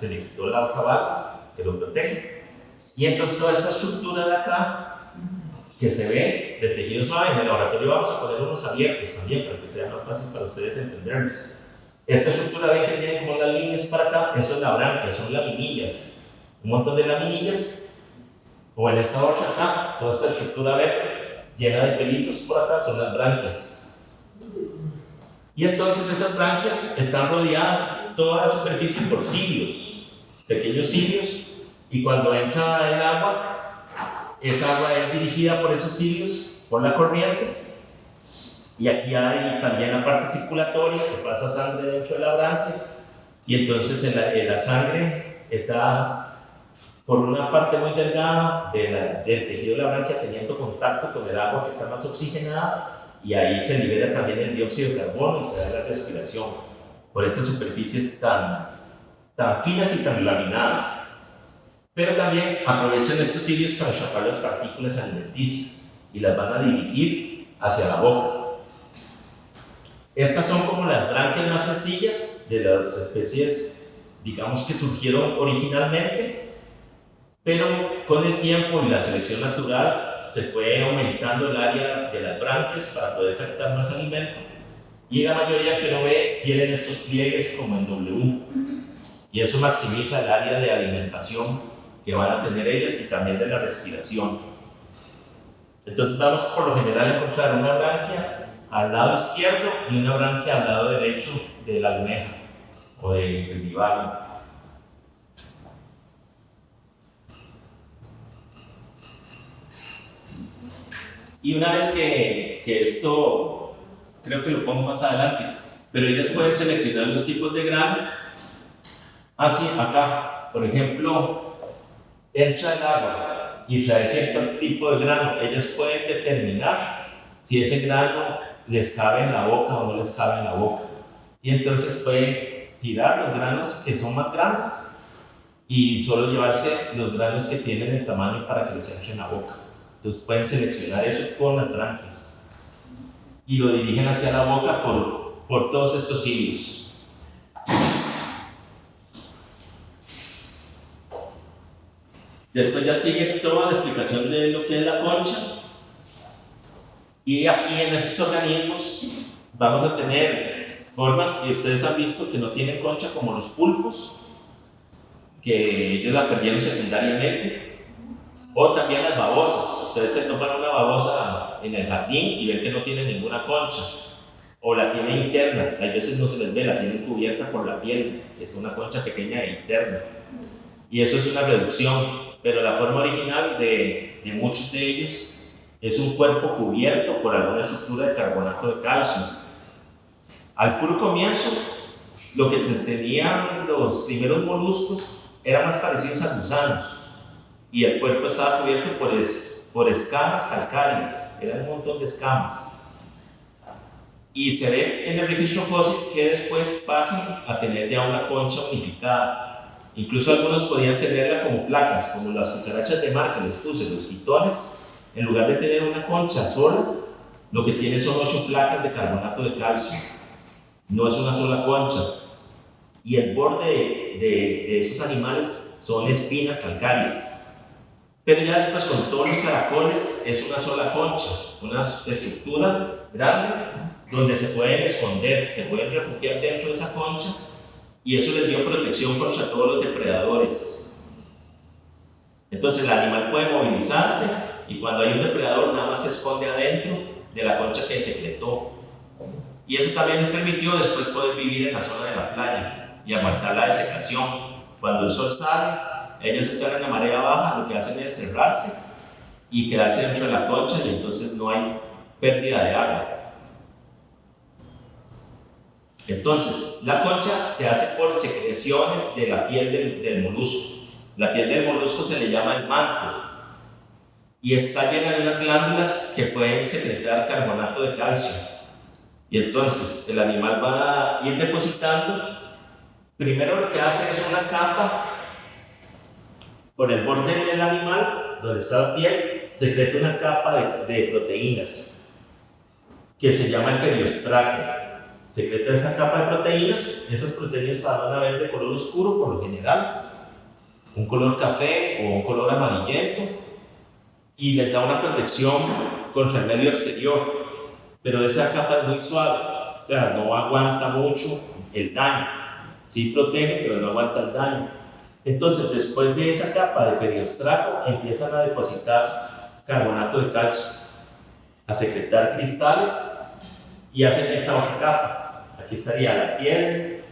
le quitó la hoja baja que lo protege. Y entonces toda esta estructura de acá, que se ve de tejido suave, en el laboratorio vamos a poner unos abiertos también para que sea más fácil para ustedes entenderlos. Esta estructura ven que tiene como las líneas para acá, eso es la branquia, son laminillas, un montón de laminillas, o en esta hoja acá, toda esta estructura verde llena de pelitos por acá son las branquias. Y entonces esas branquias están rodeadas toda la superficie por cilios, pequeños cilios, y cuando entra el agua, esa agua es dirigida por esos cilios, por la corriente, y aquí hay también la parte circulatoria que pasa sangre dentro de la branquia, y entonces en la sangre está por una parte muy delgada del tejido de la branquia teniendo contacto con el agua que está más oxigenada, y ahí se libera también el dióxido de carbono y se da la respiración por estas superficies tan finas y tan laminadas. Pero también aprovechan estos cilios para chapar las partículas alimenticias y las van a dirigir hacia la boca. Estas son como las branquias más sencillas de las especies, digamos, que surgieron originalmente, pero con el tiempo y la selección natural se fue aumentando el área de las branquias para poder captar más alimento, y la mayoría que uno ve tienen estos pliegues como en W, y eso maximiza el área de alimentación que van a tener ellas y también de la respiración. Entonces vamos por lo general a encontrar una branquia al lado izquierdo y una branquia al lado derecho de la almeja o del bivalvo. Y una vez que esto, creo que lo pongo más adelante, pero ellas pueden seleccionar los tipos de grano. Así, acá, por ejemplo, entra el agua y trae cierto tipo de grano. Ellas pueden determinar si ese grano les cabe en la boca o no les cabe en la boca. Y entonces pueden tirar los granos que son más grandes y solo llevarse los granos que tienen el tamaño para que les entre en la boca. Entonces pueden seleccionar eso con las branquias y lo dirigen hacia la boca por todos estos cilios. Después ya sigue toda la explicación de lo que es la concha, y aquí en estos organismos vamos a tener formas que ustedes han visto que no tienen concha, como los pulpos, que ellos la perdieron secundariamente. O también las babosas. Ustedes se toman una babosa en el jardín y ven que no tiene ninguna concha, o la tiene interna. A veces no se les ve, la tienen cubierta por la piel, es una concha pequeña e interna, y eso es una reducción. Pero la forma original de muchos de ellos es un cuerpo cubierto por alguna estructura de carbonato de calcio. Al puro comienzo, lo que se tenían los primeros moluscos eran más parecidos a gusanos, y el cuerpo estaba cubierto por escamas calcáreas, eran un montón de escamas. Y se ve en el registro fósil que después pasan a tener ya una concha unificada. Incluso algunos podían tenerla como placas, como las cucarachas de mar que les puse, los pitones. En lugar de tener una concha sola, lo que tiene son 8 placas de carbonato de calcio. No es una sola concha. Y el borde de esos animales son espinas calcáreas. Pero ya después, con todos los caracoles, es una sola concha, una estructura grande donde se pueden esconder, se pueden refugiar dentro de esa concha, y eso les dio protección contra todos los depredadores. Entonces el animal puede movilizarse, y cuando hay un depredador nada más se esconde adentro de la concha que secretó. Y eso también les permitió después poder vivir en la zona de la playa y aguantar la desecación. Cuando el sol sale, ellos están en la marea baja, lo que hacen es cerrarse y quedarse dentro de la concha, y entonces no hay pérdida de agua. Entonces, la concha se hace por secreciones de la piel del molusco. La piel del molusco se le llama el manto, y está llena de unas glándulas que pueden secretar carbonato de calcio. Y entonces el animal va a ir depositando. Primero lo que hace es una capa por el borde del animal, donde está la piel, secreta una capa de proteínas que se llama el periostraco. Secreta esa capa de proteínas, esas proteínas se van a ver de color oscuro por lo general, un color café o un color amarillento, y les da una protección contra el medio exterior, pero esa capa es muy suave, o sea, no aguanta mucho el daño, sí protege, pero no aguanta el daño. Entonces, después de esa capa de periostraco, empiezan a depositar carbonato de calcio, a secretar cristales y hacen esta otra capa. Aquí estaría la piel,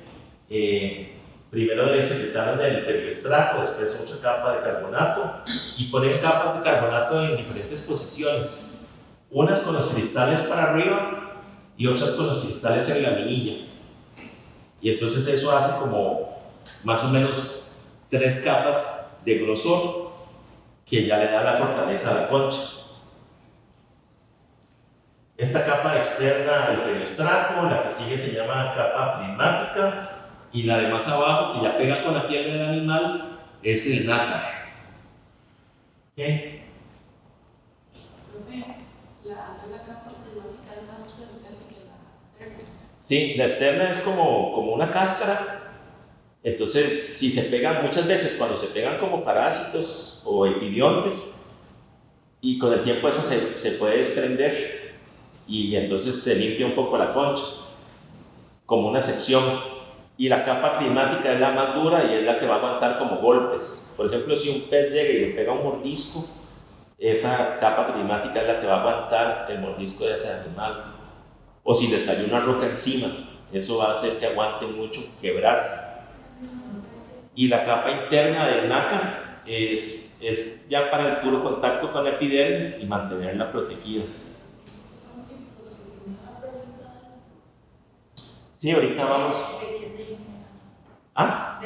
primero de secretar del periostraco, después otra capa de carbonato, y ponen capas de carbonato en diferentes posiciones, unas con los cristales para arriba y otras con los cristales en la laminilla. Y entonces eso hace como más o menos 3 capas de grosor que ya le da la fortaleza a la concha. Esta capa externa del periostraco, la que sigue se llama capa prismática, y la de más abajo, que ya pega con la piel del animal, es el nácar. ¿Okay? La capa prismática es más resistente que la externa. Sí, la externa es como una cáscara. Entonces, si se pegan muchas veces, cuando se pegan como parásitos o epibiontes, y con el tiempo eso se puede desprender y entonces se limpia un poco la concha, como una sección. Y la capa prismática es la más dura y es la que va a aguantar como golpes. Por ejemplo, si un pez llega y le pega un mordisco, esa capa prismática es la que va a aguantar el mordisco de ese animal. O si les cayó una roca encima, eso va a hacer que aguante mucho quebrarse. Y la capa interna del nácar es ya para el puro contacto con la epidermis y mantenerla protegida. Sí, ahorita vamos. ¿Ah?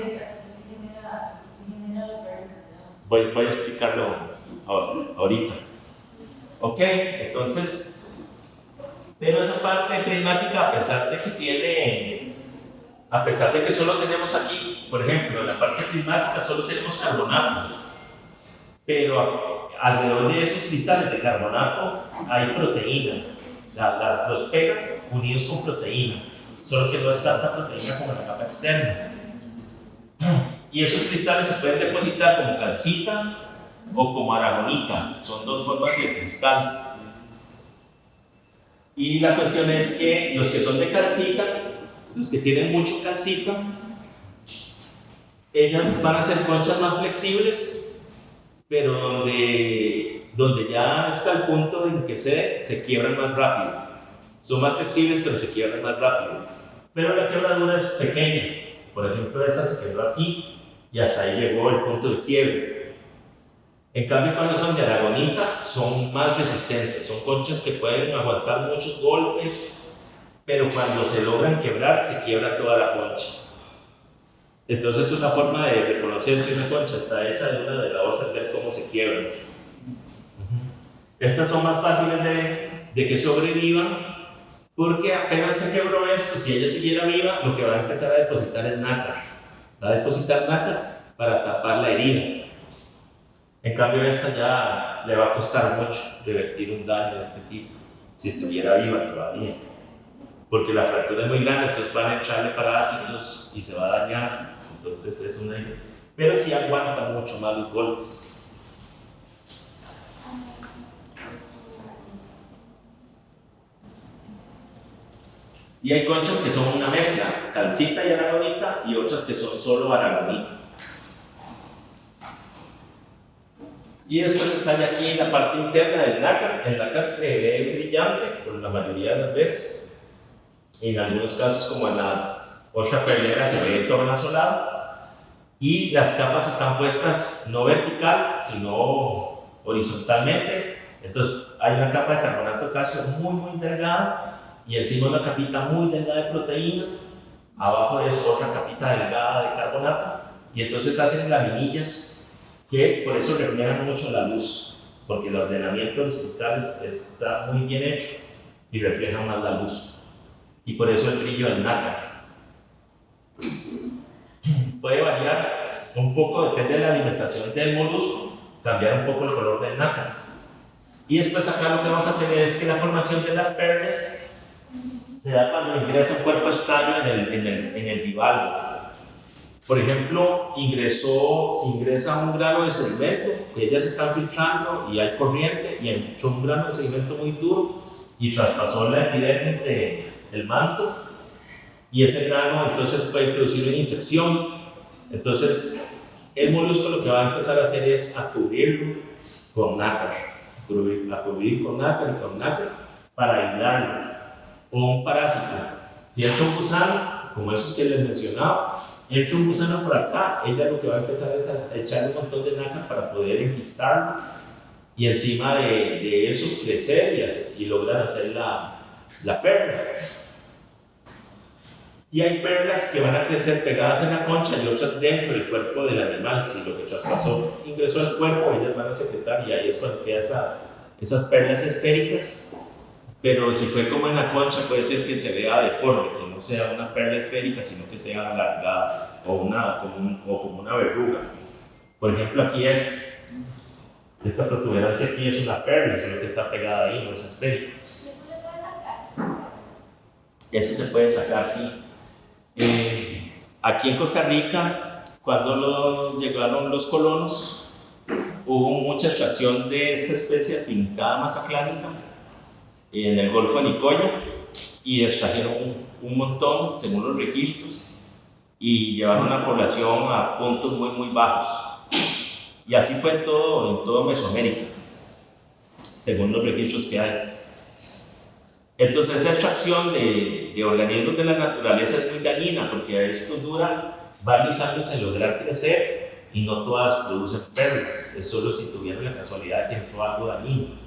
Voy a explicarlo ahorita. Ok, entonces, pero esa parte prismática, a pesar de que solo tenemos aquí, por ejemplo, en la parte prismática solo tenemos carbonato, pero alrededor de esos cristales de carbonato hay proteína, los pegan unidos con proteína, solo que no es tanta proteína como en la capa externa. Y esos cristales se pueden depositar como calcita o como aragonita, son 2 formas de cristal. Y la cuestión es que los que son de calcita, los que tienen mucho calcita, ellas van a ser conchas más flexibles, pero donde ya está el punto en que se quiebran más rápido. Son más flexibles, pero se quiebran más rápido. Pero la quebradura es pequeña. Por ejemplo, esta se quebró aquí y hasta ahí llegó el punto de quiebre. En cambio, cuando son de aragonita, son más resistentes. Son conchas que pueden aguantar muchos golpes, pero cuando se logran quebrar, se quiebra toda la concha. Entonces, una forma de reconocer si una concha está hecha de una de la otra es ver cómo se quiebran. Estas son más fáciles de que sobrevivan, porque apenas se quebró esto, si ella siguiera viva, lo que va a empezar a depositar es nácar. Va a depositar nácar para tapar la herida. En cambio, esta ya le va a costar mucho revertir un daño de este tipo, si estuviera viva todavía. Porque la fractura es muy grande, entonces van a entrarle parásitos y se va a dañar. Entonces es una... Pero sí aguanta mucho más los golpes. Y hay conchas que son una mezcla, calcita y aragonita, y otras que son solo aragonita. Y después está ya aquí la parte interna del nácar. El nácar se ve brillante por la mayoría de las veces. En algunos casos, como en la otra perlera, se ve tornasolado. Y las capas están puestas no vertical, sino horizontalmente. Entonces hay una capa de carbonato de calcio muy delgada, y encima una capita muy delgada de proteína, abajo de eso otra capita delgada de carbonato, y entonces hacen laminillas que por eso reflejan mucho la luz, porque el ordenamiento de los cristales está muy bien hecho y refleja más la luz. y por eso el brillo del nácar. Puede variar un poco, depende de la alimentación del molusco, cambiar un poco el color del nácar. Y después acá lo que vamos a tener es que la formación de las perlas se da cuando ingresa un cuerpo extraño en el bivalvo. Por ejemplo, si ingresa un grano de sedimento, que ellas están filtrando y hay corriente, y entró un grano de sedimento muy duro y traspasó la epidermis del manto, y ese grano entonces puede producir una infección. Entonces, el molusco lo que va a empezar a hacer es a cubrirlo con nácar, a cubrir con nácar y con nácar para aislarlo. O un parásito. Si entra un gusano, como esos que les mencionaba, entra un gusano por acá, ella lo que va a empezar es a echar un montón de nácar para poder enquistarlo y encima de eso crecer y lograr hacer la perla. Y hay perlas que van a crecer pegadas en la concha y otras dentro del cuerpo del animal. Si lo que traspasó ingresó al cuerpo, ellas van a secretar y ahí es cuando quedan esas perlas esféricas. Pero si fue como en la concha, puede ser que se vea deforme, que no sea una perla esférica, sino que sea alargada o como una verruga. Por ejemplo, aquí esta protuberancia aquí es una perla, solo que está pegada ahí, no es esférica. Eso se puede sacar, sí. Aquí en Costa Rica, cuando llegaron los colonos, hubo mucha extracción de esta especie pintada mazaclánica en el Golfo de Nicoya y extrajeron un montón, según los registros, y llevaron la población a puntos muy, muy bajos. Y así fue en todo Mesoamérica, según los registros que hay. Entonces esa extracción de organismos de la naturaleza es muy dañina porque esto dura varios años en lograr crecer y no todas producen perlas, es solo si tuvieron la casualidad de que fue algo dañino.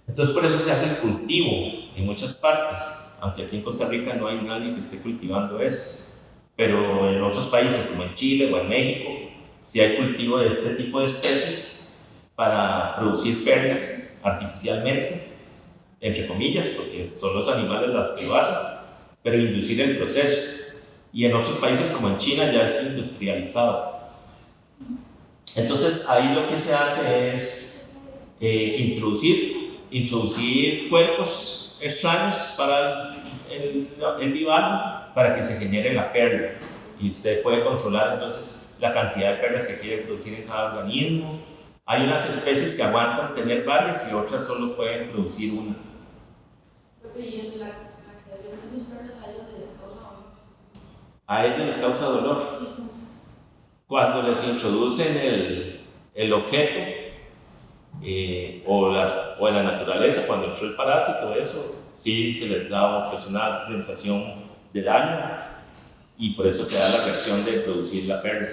Entonces por eso se hace el cultivo en muchas partes, aunque aquí en Costa Rica no hay nadie que esté cultivando eso, pero en otros países como en Chile o en México sí hay cultivo de este tipo de especies para producir perlas artificialmente, entre comillas, porque son los animales los que lo hacen, pero inducir el proceso. Y en otros países como en China ya es industrializado. Entonces ahí lo que se hace es introducir cuerpos extraños para el bivalvo para que se genere la perla. Y usted puede controlar entonces la cantidad de perlas que quiere producir en cada organismo. Hay unas especies que aguantan tener varias y otras solo pueden producir una. ¿Y es la creación de mis perlas a ellos les causa dolor? A ellos les causa dolor. Cuando les introducen el objeto o en la naturaleza, cuando entró el parásito, eso sí se les da pues, una sensación de daño y por eso se da la reacción de producir la perla.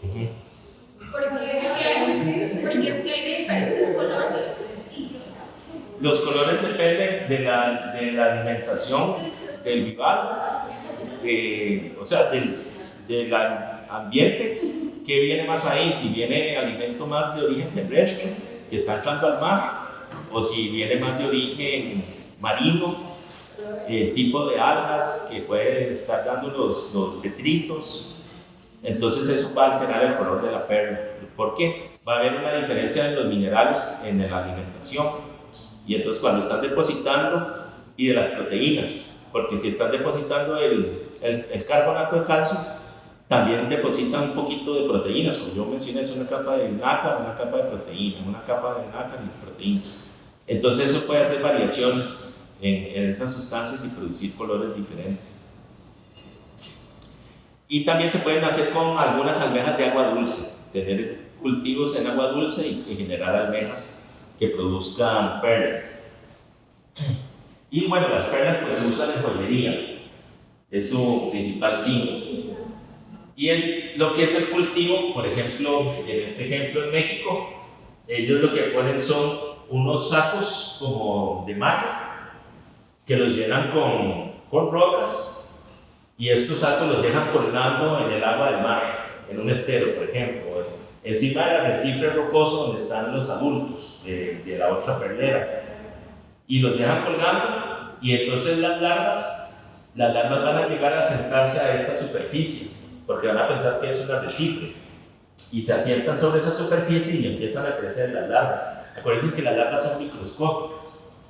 Porque es que hay diferentes colores. Los colores dependen de la alimentación del bivalvo, o sea, del ambiente que viene más ahí, si viene alimento más de origen terrestre, que está entrando al mar, o si viene más de origen marino, el tipo de algas que puede estar dando los detritos. Entonces eso va a alterar el color de la perla. ¿Por qué? Va a haber una diferencia en los minerales en la alimentación. Y entonces cuando están depositando, y de las proteínas, porque si están depositando el carbonato de calcio, también depositan un poquito de proteínas, como yo mencioné, es una capa de nácar, una capa de proteína, una capa de nácar y proteína. Entonces eso puede hacer variaciones en esas sustancias y producir colores diferentes. Y también se pueden hacer con algunas almejas de agua dulce, tener cultivos en agua dulce y generar almejas que produzcan perlas. Y bueno, las perlas pues se usan en joyería, es su principal fin. Y lo que es el cultivo, por ejemplo, en este ejemplo en México, ellos lo que ponen son unos sacos como de malla que los llenan con rocas y estos sacos los dejan colgando en el agua del mar, en un estero, por ejemplo, encima del arrecife rocoso donde están los adultos de la ostra perlera, y los dejan colgando y entonces las larvas las larvas van a llegar a sentarse a esta superficie, porque van a pensar que es un arrecife, y se asientan sobre esa superficie y empiezan a crecer las larvas. Acuérdense que las larvas son microscópicas,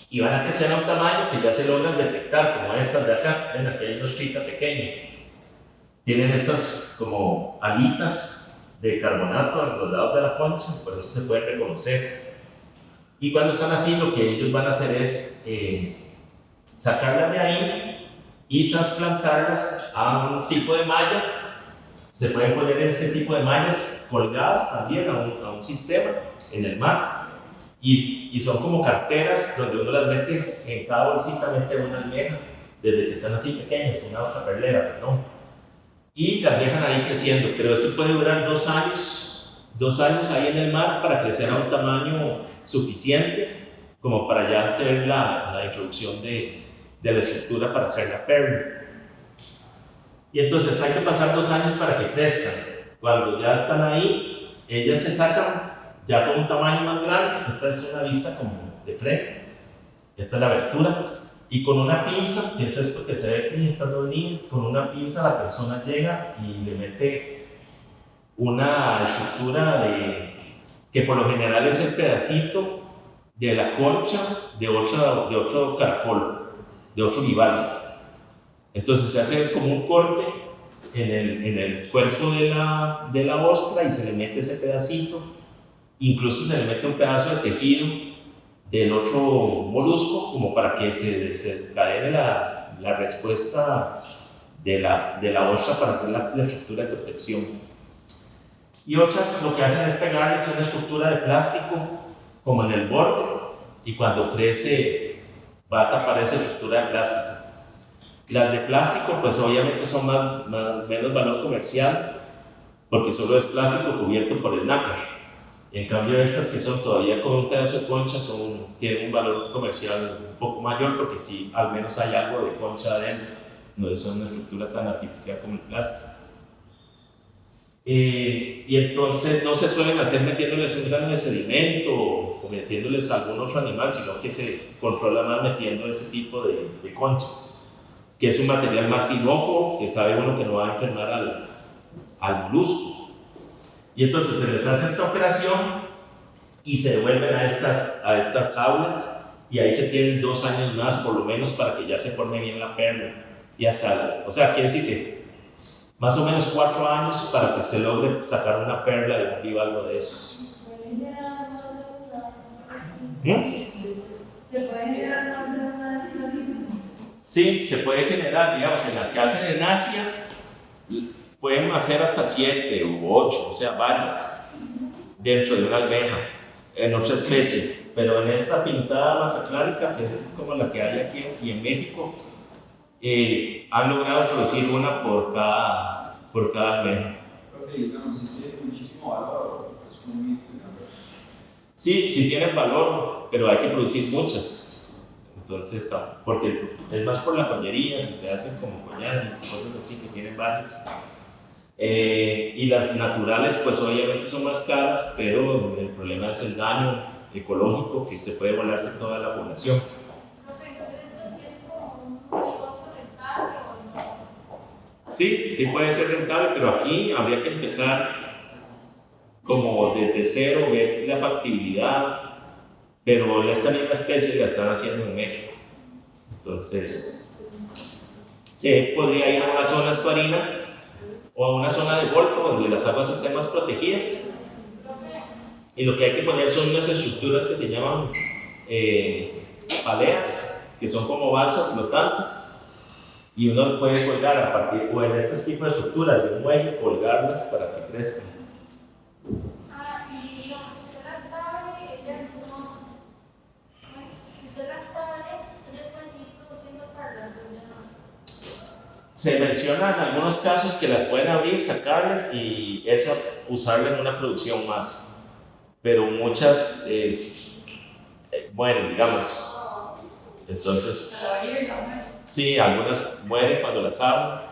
y van a crecer a un tamaño que ya se logran detectar, como estas de acá. Ven, aquí hay una ostrita pequeña. Tienen estas como alitas de carbonato a los lados de la concha, por eso se pueden reconocer. Y cuando están así, lo que ellos van a hacer es sacarlas de ahí y trasplantarlas a un tipo de malla. Se pueden poner en este tipo de mallas colgadas también a un sistema en el mar. Y son como carteras donde uno las mete en cada bolsita, mete una almeja, desde que están así pequeñas, una hoja perlera, perdón. Y las dejan ahí creciendo, pero esto puede durar 2 años ahí en el mar para crecer a un tamaño suficiente como para ya hacer la introducción de la estructura para hacer la perla. Y entonces hay que pasar 2 años para que crezcan. Cuando ya están ahí, ellas se sacan ya con un tamaño más grande. Esta es una vista como de frente, esta es la abertura, y con una pinza, que es esto que se ve aquí en estas 2 líneas, con una pinza la persona llega y le mete una estructura que por lo general es el pedacito de la concha de otro caracol, de otro bivalvo. Entonces se hace como un corte en el cuerpo de la ostra y se le mete ese pedacito. Incluso se le mete un pedazo de tejido del otro molusco como para que se desencadene la respuesta de la ostra para hacer la estructura de protección. Y otras lo que hacen es pegarles una estructura de plástico como en el borde, y cuando crece va a tapar esa estructura de plástico. Las de plástico pues obviamente son menos valor comercial porque solo es plástico cubierto por el nácar. En cambio estas que son todavía con un pedazo de concha tienen un valor comercial un poco mayor porque sí, al menos hay algo de concha adentro, no es una estructura tan artificial como el plástico. Y entonces no se suelen hacer metiéndoles un grano de sedimento o metiéndoles algún otro animal, sino que se controla más metiendo ese tipo de conchas, que es un material más inocuo, que sabe uno que no va a enfermar al molusco. Y entonces se les hace esta operación y se devuelven a estas jaulas, y ahí se tienen 2 años más por lo menos para que ya se forme bien la perla. Y o sea, quiere decir que más o menos 4 años para que usted logre sacar una perla de un bivalvo de esos. ¿Se puede generar más de una? Sí, se puede generar, digamos, en las que hacen en Asia pueden hacer hasta 7 u 8, o sea, varias dentro de una almeja, en otra especie. Pero en esta pintada masaclárica, que es como la que hay aquí en México, han logrado producir una por cada almeja. Digamos, si tiene muchísimo valor, es muy cuidado. Sí, sí tienen valor, pero hay que producir muchas. Entonces, porque es más por la joyería, si se hacen como collares y cosas así que tienen varias. Y las naturales, pues obviamente son más caras, pero el problema es el daño ecológico, que se puede volarse toda la población. Sí puede ser rentable, pero aquí habría que empezar como desde cero, ver la factibilidad, pero esta misma especie la están haciendo en México. Entonces, se podría ir a una zona estuarina o a una zona de golfo donde las aguas estén más protegidas, y lo que hay que poner son unas estructuras que se llaman paleas, que son como balsas flotantes, y uno puede colgar a partir, o en este tipo de estructuras de un muelle, colgarlas para que crezcan. Y digamos, usted las sabe, ellas no. Usted las sabe, ellas pueden seguir produciendo perlas, pues ya no. Se mencionan en algunos casos que las pueden abrir, sacarlas y eso usarla en una producción más, pero muchas mueren, digamos. Entonces, sí, algunas mueren cuando las abren,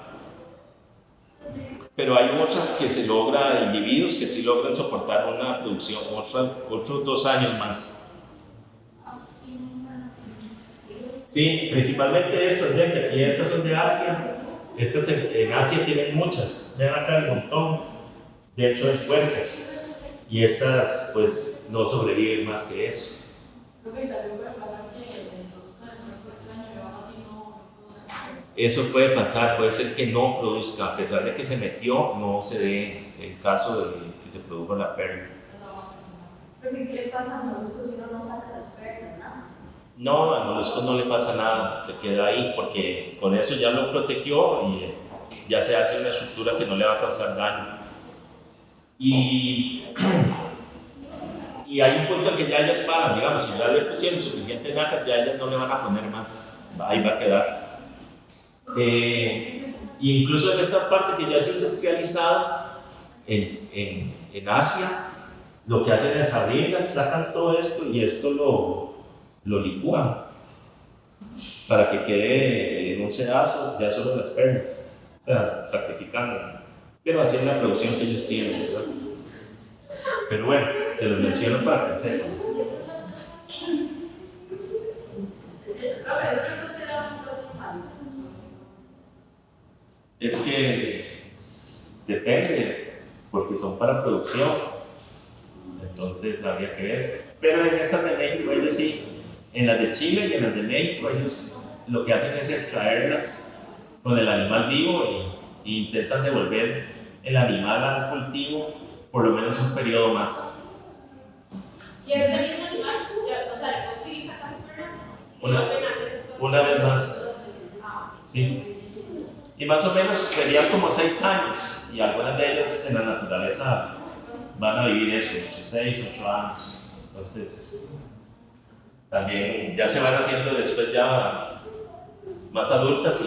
pero hay otras que se logra, individuos que sí logran soportar una producción otros 2 años más. Sí, principalmente estas, ven que aquí estas son de Asia. Estas en Asia tienen muchas, vean acá el montón dentro del cuerpo. Y estas pues no sobreviven más que eso. Creo que también puede pasar que introduzcan el cuerpo extraño y aún así no produzcan. Eso puede pasar, puede ser que no produzca, a pesar de que se metió, no se dé el caso de que se produjo la perla. Pero ¿qué le pasa a Molusco si uno no saca las perlas, nada? No, al molusco no le pasa nada, se queda ahí porque con eso ya lo protegió y ya se hace una estructura que no le va a causar daño. Y hay un punto en que ya ellas paran, digamos, si ya le pusieron suficiente nácar, ya ellas no le van a poner más, ahí va a quedar. Incluso en esta parte que ya es industrializada, en Asia, lo que hacen es abrirlas, sacan todo esto y esto lo licúan para que quede en un sedazo ya solo las perlas, o sea, sacrificando. Pero así es la producción que ellos tienen, ¿verdad? Pero bueno, se los menciono para que sepan. Es que depende, porque son para producción, entonces habría que ver. Pero en estas de México, ellos sí, en las de Chile y en las de México, ellos lo que hacen es extraerlas con el animal vivo y intentan devolver el animal al cultivo por lo menos un periodo más. Y ese mismo animal, ya, o sea, le conseguí sacar perlas. Una vez más, sí. Y más o menos serían como 6 años, y algunas de ellas en la naturaleza van a vivir eso, entre 6 y 8 años. Entonces, también ya se van haciendo después ya más adultas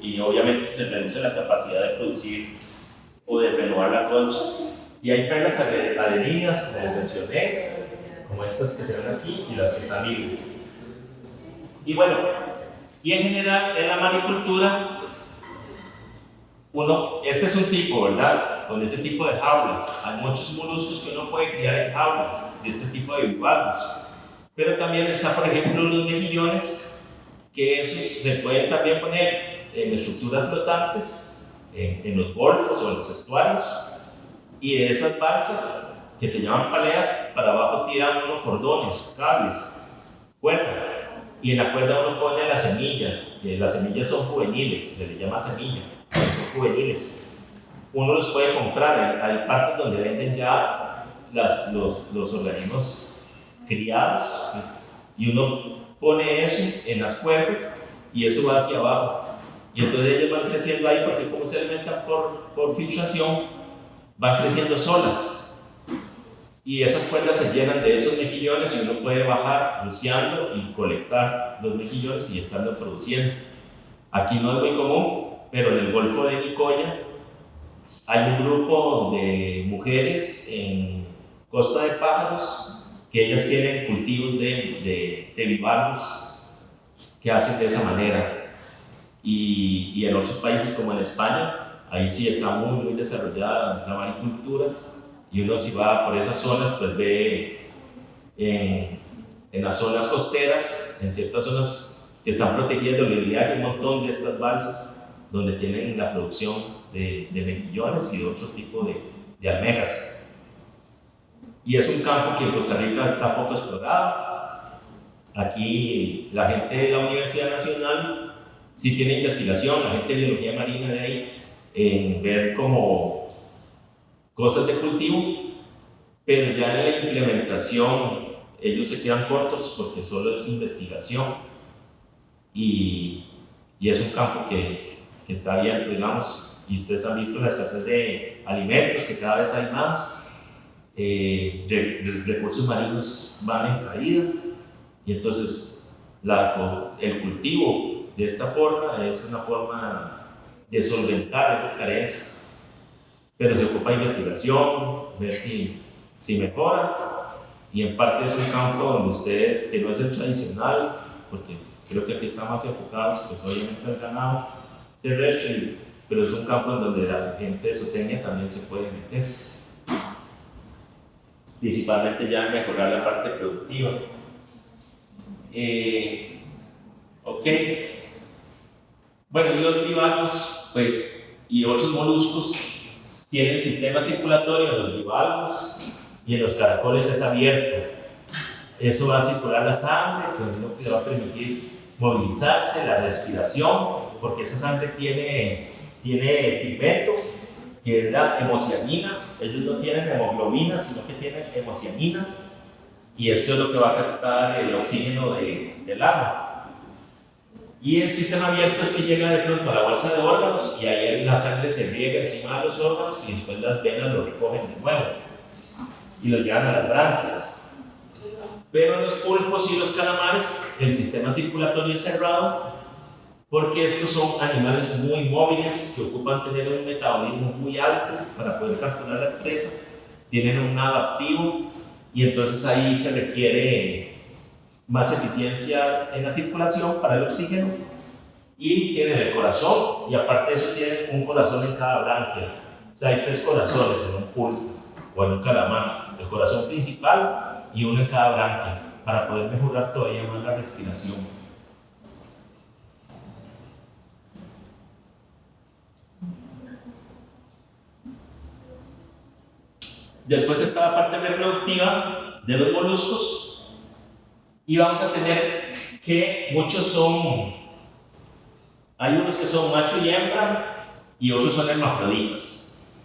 y obviamente se reduce la capacidad de producir o de renovar la concha. Y hay perlas adheridas, como les mencioné, como estas que se ven aquí y las que están libres. Y bueno, y en general en la maricultura, este es un tipo, ¿verdad? Con ese tipo de jaulas. Hay muchos moluscos que uno puede criar en jaulas de este tipo de bivalvos. Pero también está, por ejemplo, los mejillones, que esos se pueden también poner en estructuras flotantes, en los golfos o en los estuarios. Y de esas balsas, que se llaman paleas, para abajo tiran unos cordones, cables, cuerda. Y en la cuerda uno pone la semilla, que las semillas son juveniles, se le llama semilla, son juveniles. Uno los puede comprar, hay partes donde venden ya los organismos criados, y uno pone eso en las cuerdas y eso va hacia abajo. Y entonces ellos van creciendo ahí porque como se alimentan por filtración, van creciendo solas. Y esas cuerdas se llenan de esos mejillones y uno puede bajar buceando y colectar los mejillones y estarlos produciendo. Aquí no es muy común, pero en el Golfo de Nicoya hay un grupo de mujeres en Costa de Pájaros que ellas tienen cultivos de bivalvos que hacen de esa manera. Y en otros países como en España, ahí sí está muy desarrollada la maricultura. Y uno si va por esas zonas, pues ve en las zonas costeras, en ciertas zonas que están protegidas de oleaje, hay un montón de estas balsas donde tienen la producción de mejillones y de otro tipo de almejas. Y es un campo que en Costa Rica está poco explorado. Aquí la gente de la Universidad Nacional sí tiene investigación, la gente de biología marina de ahí, en ver como cosas de cultivo, pero ya en la implementación ellos se quedan cortos porque solo es investigación y es un campo que está abierto, digamos, y ustedes han visto la escasez de alimentos, que cada vez hay más, recursos marinos van en caída, y entonces el cultivo de esta forma es una forma de solventar esas carencias. Pero se ocupa investigación, ver si mejora, y en parte es un campo donde ustedes, que no es el tradicional, porque creo que aquí están más enfocados, pues obviamente al ganado terrestre, pero es un campo en donde la gente de zootecnia también se puede meter, principalmente ya en mejorar la parte productiva. Ok. Bueno, y los bivalvos, pues, y otros moluscos tienen sistema circulatorio en los bivalvos y en los caracoles es abierto. Eso va a circular la sangre, que le va a permitir movilizarse, la respiración, porque esa sangre tiene pigmento, que es la hemocianina. Ellos no tienen hemoglobina, sino que tienen hemocianina, y esto es lo que va a captar el oxígeno del agua. Y el sistema abierto es que llega de pronto a la bolsa de órganos y ahí la sangre se riega encima de los órganos y después las venas lo recogen de nuevo y lo llevan a las branquias. Pero en los pulpos y los calamares el sistema circulatorio es cerrado porque estos son animales muy móviles que ocupan tener un metabolismo muy alto para poder capturar las presas, tienen un nado activo y entonces ahí se requiere más eficiencia en la circulación para el oxígeno, y tienen el corazón, y aparte de eso tienen un corazón en cada branquia. O sea, hay 3 corazones en un pulpo o en un calamar, el corazón principal y uno en cada branquia, para poder mejorar todavía más la respiración. Después está la parte reproductiva de los moluscos. Y vamos a tener que muchos hay unos que son macho y hembra y otros son hermafroditas.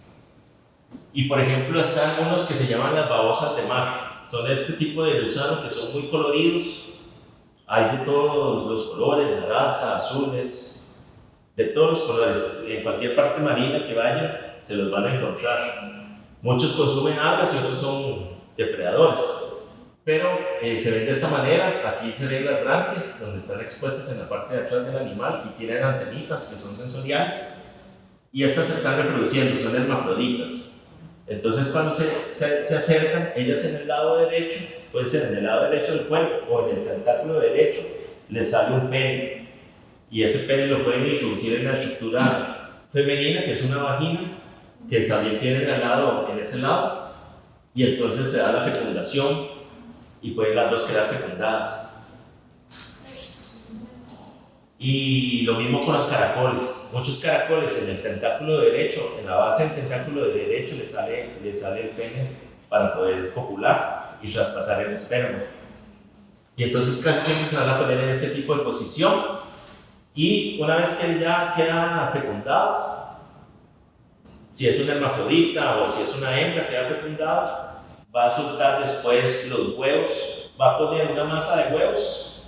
Y por ejemplo están unos que se llaman las babosas de mar. Son este tipo de gusanos que son muy coloridos. Hay de todos los colores, naranja, azules, de todos los colores. En cualquier parte marina que vayan se los van a encontrar. Muchos consumen algas y otros son depredadores. Pero se ven de esta manera. Aquí se ven las branquias donde están expuestas en la parte de atrás del animal y tienen antenitas que son sensoriales, y estas se están reproduciendo, son hermafroditas. Entonces cuando se acercan, ellas en el lado derecho, puede ser en el lado derecho del cuerpo o en el tentáculo derecho, les sale un pene, y ese pene lo pueden introducir en la estructura femenina, que es una vagina, que también tienen en ese lado, y entonces se da la fecundación y pueden las dos quedar fecundadas. Y lo mismo con los caracoles. Muchos caracoles en el tentáculo derecho, en la base del tentáculo de derecho le sale el pene para poder copular y traspasar el esperma. Y entonces casi siempre se van a poner en este tipo de posición, y una vez que ya queda fecundado, si es una hermafrodita o si es una hembra que queda fecundada, va a soltar después los huevos, va a poner una masa de huevos.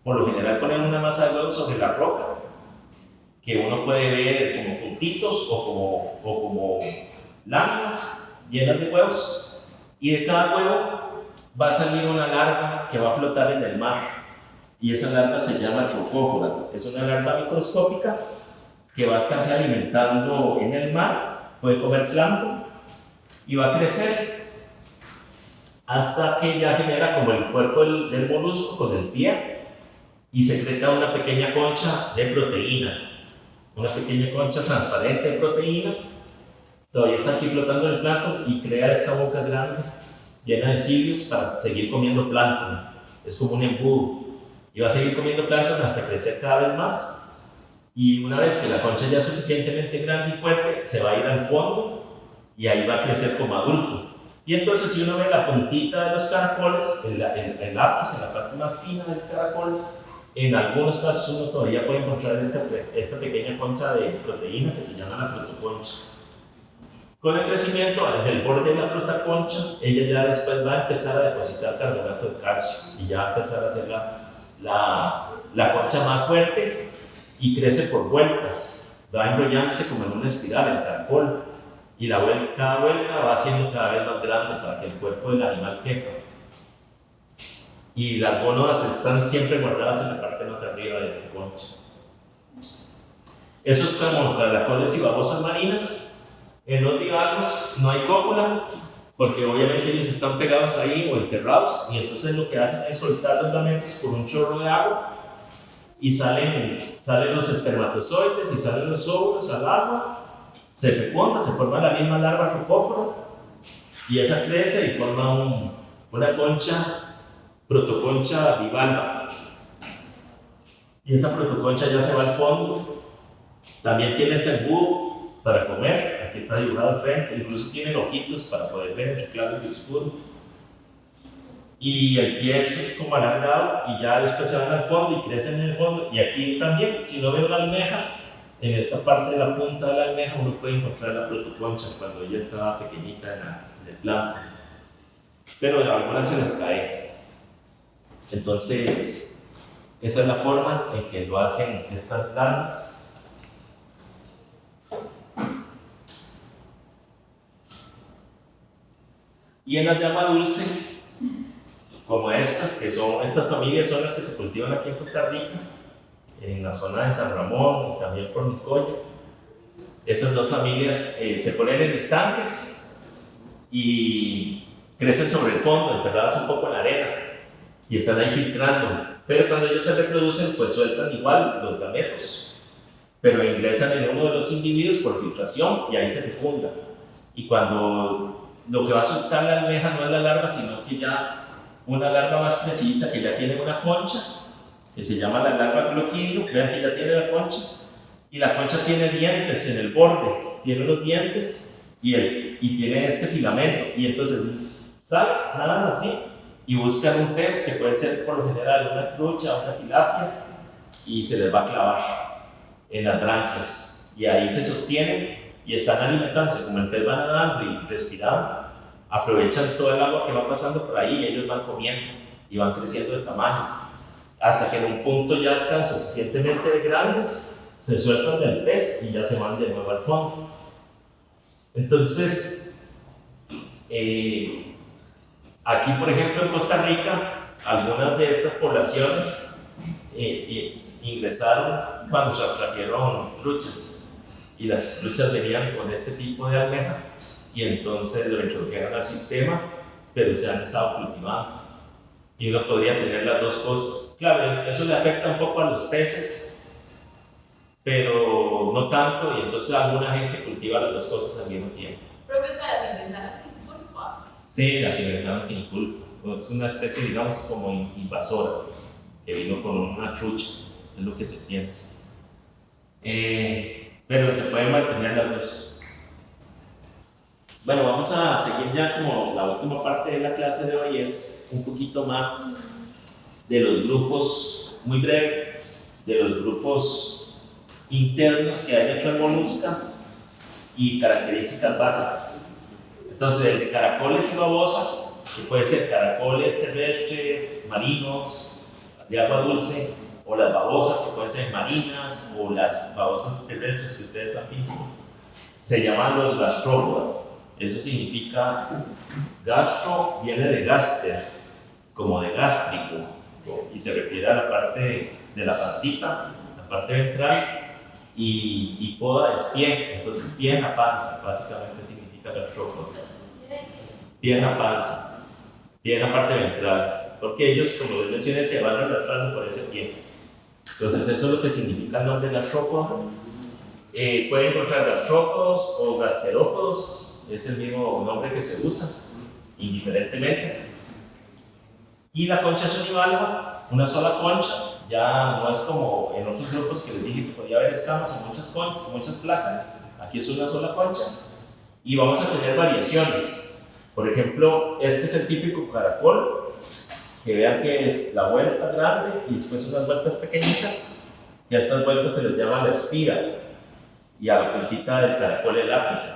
Por lo general ponen una masa de huevos sobre la roca, que uno puede ver como puntitos o como láminas llenas de huevos, y de cada huevo va a salir una larva que va a flotar en el mar, y esa larva se llama trocófora. Es una larva microscópica que va a estarse alimentando en el mar, puede comer plancton y va a crecer hasta que ya genera como el cuerpo del molusco con el pie y secreta una pequeña concha de proteína, una pequeña concha transparente de proteína. Todavía está aquí flotando en el plancton y crea esta boca grande llena de cilios para seguir comiendo plancton. Es como un embudo, y va a seguir comiendo plancton hasta crecer cada vez más, y una vez que la concha ya es suficientemente grande y fuerte, se va a ir al fondo y ahí va a crecer como adulto. Y entonces si uno ve la puntita de los caracoles, el lápiz en la parte más fina del caracol, en algunos casos uno todavía puede encontrar esta pequeña concha de proteína que se llama la protoconcha. Con el crecimiento del borde de la protoconcha, ella ya después va a empezar a depositar carbonato de calcio y ya va a empezar a hacer la concha más fuerte, y crece por vueltas, va enrollándose como en una espiral el caracol, y cada vuelta va haciendo cada vez más grande para que el cuerpo del animal quepa. Y las gónadas están siempre guardadas en la parte más arriba de la concha. Esos como caracoles y babosas marinas. En los bivalvos no hay cópula, porque obviamente ellos están pegados ahí o enterrados, y entonces lo que hacen es soltar los gametos por un chorro de agua, y salen los espermatozoides y salen los óvulos al agua, se fecunda, se forma la misma larva trocófora, y esa crece y forma una concha, protoconcha bivalva. y esa protoconcha ya se va al fondo. También tiene este embudo para comer, aquí está dibujado al frente, incluso tienen ojitos para poder ver entre claro y oscuro. Y el pie es como alargado y ya después se van al fondo y crecen en el fondo. Y aquí también, si no ven una almeja, en esta parte de la punta de la almeja uno puede encontrar la protoconcha cuando ella estaba pequeñita en el plano. Pero de algunas se les cae. Entonces, esa es la forma en que lo hacen estas plantas. Y en las de agua dulce, como estas, que son, estas familias son las que se cultivan aquí en Costa Rica, en la zona de San Ramón y también por Nicoya. Estas dos familias se ponen en estanques y crecen sobre el fondo, enterradas un poco en la arena, y están ahí filtrando. Pero cuando ellos se reproducen, pues sueltan igual los gametos, pero ingresan en uno de los individuos por filtración y ahí se fecunda. Y cuando lo que va a soltar la almeja no es la larva, sino que ya una larva más crecida que ya tiene una concha, que se llama la larva gloquidio. Vean que ya tiene la concha, y la concha tiene dientes en el borde, tiene los dientes y tiene este filamento, y entonces sale, nadan así y buscan un pez que puede ser por lo general una trucha o una tilapia, y se les va a clavar en las branquias y ahí se sostienen y están alimentándose. Como el pez va nadando y respirando, aprovechan todo el agua que va pasando por ahí y ellos van comiendo y van creciendo de tamaño hasta que en un punto ya están suficientemente grandes, se sueltan del pez y ya se van de nuevo al fondo. Entonces, aquí por ejemplo en Costa Rica, algunas de estas poblaciones ingresaron cuando se trajeron truchas, y las truchas venían con este tipo de almeja y entonces lo introdujeron al sistema, pero se han estado cultivando y uno podría tener las dos cosas. Claro, eso le afecta un poco a los peces, pero no tanto, y entonces alguna gente cultiva las dos cosas al mismo tiempo. Profesora, si ingresaran sin culpa. Sí, las ingresaron sin culpa. Es una especie, digamos, como invasora que vino con una trucha, es lo que se piensa. Pero se pueden mantener las dos. Bueno, vamos a seguir ya como la última parte de la clase de hoy, es un poquito más de los grupos, muy breve, de los grupos internos que hay dentro del molusca y características básicas. Entonces, el de caracoles y babosas, que pueden ser caracoles terrestres, marinos, de agua dulce, o las babosas que pueden ser marinas, o las babosas terrestres que ustedes han visto, se llaman los gastrópoda. Eso significa, gastro viene de gaster, como de gástrico, y se refiere a la parte de la pancita, la parte ventral, y poda es pie, entonces pie en la panza, básicamente significa gastrópoda. Pie en la panza, pie en la parte ventral, porque ellos, como les mencioné, se van arrastrando por ese pie. Entonces eso es lo que significa el nombre gastrópoda. Pueden encontrar gastrópodos o gasterópodos, es el mismo nombre que se usa, indiferentemente. Y la concha es univalva, una sola concha, ya no es como en otros grupos que les dije que podía haber escamas y muchas placas. Aquí es una sola concha y vamos a tener variaciones. Por ejemplo, este es el típico caracol, que vean que es la vuelta grande y después unas vueltas pequeñitas, y a estas vueltas se les llama la espira, y a la puntita del caracol el ápice.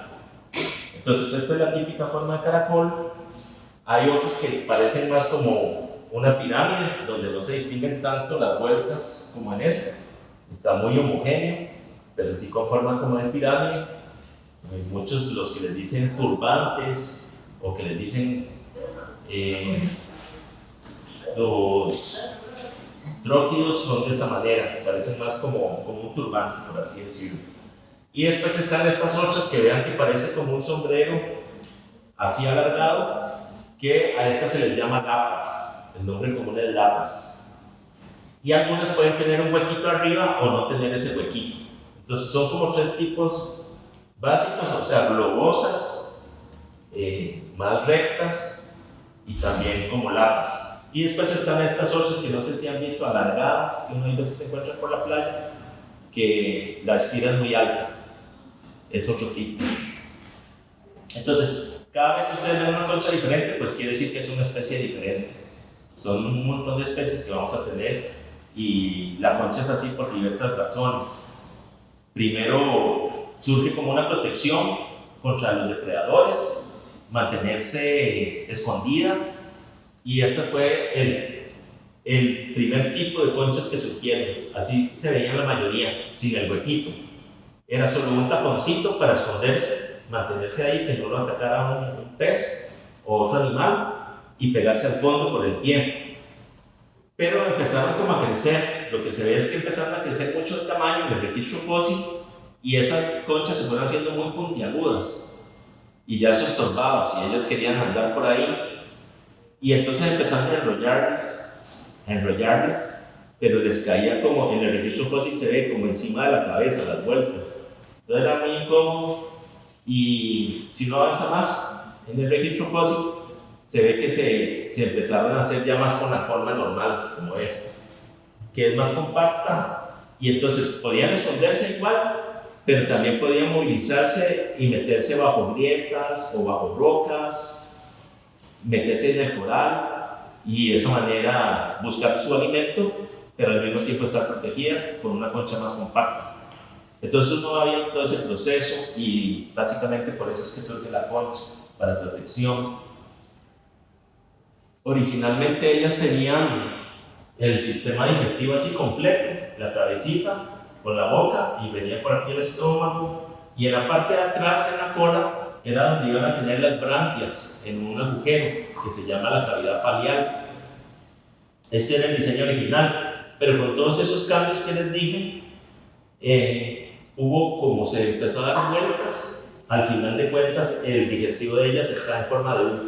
Entonces esta es la típica forma de caracol. Hay otros que parecen más como una pirámide, donde no se distinguen tanto las vueltas como en esta. Está muy homogéneo, pero sí con forma como de pirámide. Hay muchos los que les dicen turbantes, o que les dicen los tróquidos, son de esta manera, parecen más como un turbante, por así decirlo. Y después están estas otras que vean que parece como un sombrero así alargado, que a estas se les llama lapas, el nombre común es lapas. Y algunas pueden tener un huequito arriba o no tener ese huequito. Entonces son como tres tipos básicos, o sea, globosas, más rectas y también como lapas. Y después están estas otras que no sé si han visto, alargadas, que uno a veces se encuentra por la playa, que la espira es muy alta. Es otro tipo. Entonces, cada vez que ustedes ven una concha diferente, pues quiere decir que es una especie diferente. Son un montón de especies que vamos a tener y la concha es así por diversas razones. Primero, surge como una protección contra los depredadores, mantenerse escondida, y este fue el primer tipo de conchas que surgieron. Así se veían la mayoría, sin el huequito. Era solo un taponcito para esconderse, mantenerse ahí, que no lo atacara un pez o otro animal, y pegarse al fondo por el pie. Pero empezaron como a crecer. Lo que se ve es que empezaron a crecer mucho de tamaño en el registro fósil, y esas conchas se fueron haciendo muy puntiagudas y ya eso estorbaba si ellas querían andar por ahí, y entonces empezaron a enrollarlas, pero les caía como en el registro fósil, se ve como encima de la cabeza, las vueltas. Entonces era muy incómodo, y si uno avanza más en el registro fósil, se ve que se empezaron a hacer ya más con la forma normal, como esta, que es más compacta, y entonces podían esconderse igual, pero también podían movilizarse y meterse bajo grietas o bajo rocas, meterse en el coral y de esa manera buscar su alimento, pero al mismo tiempo estar protegidas con una concha más compacta. Entonces uno va viendo todo ese proceso, y básicamente por eso es que surge la concha, para protección. Originalmente ellas tenían el sistema digestivo así completo, la cabecita con la boca, y venía por aquí el estómago, y en la parte de atrás, en la cola, era donde iban a tener las branquias en un agujero que se llama la cavidad palial. Este era el diseño original, pero con todos esos cambios que les dije, hubo como se empezó a dar vueltas. Al final de cuentas, el digestivo de ellas está en forma de U.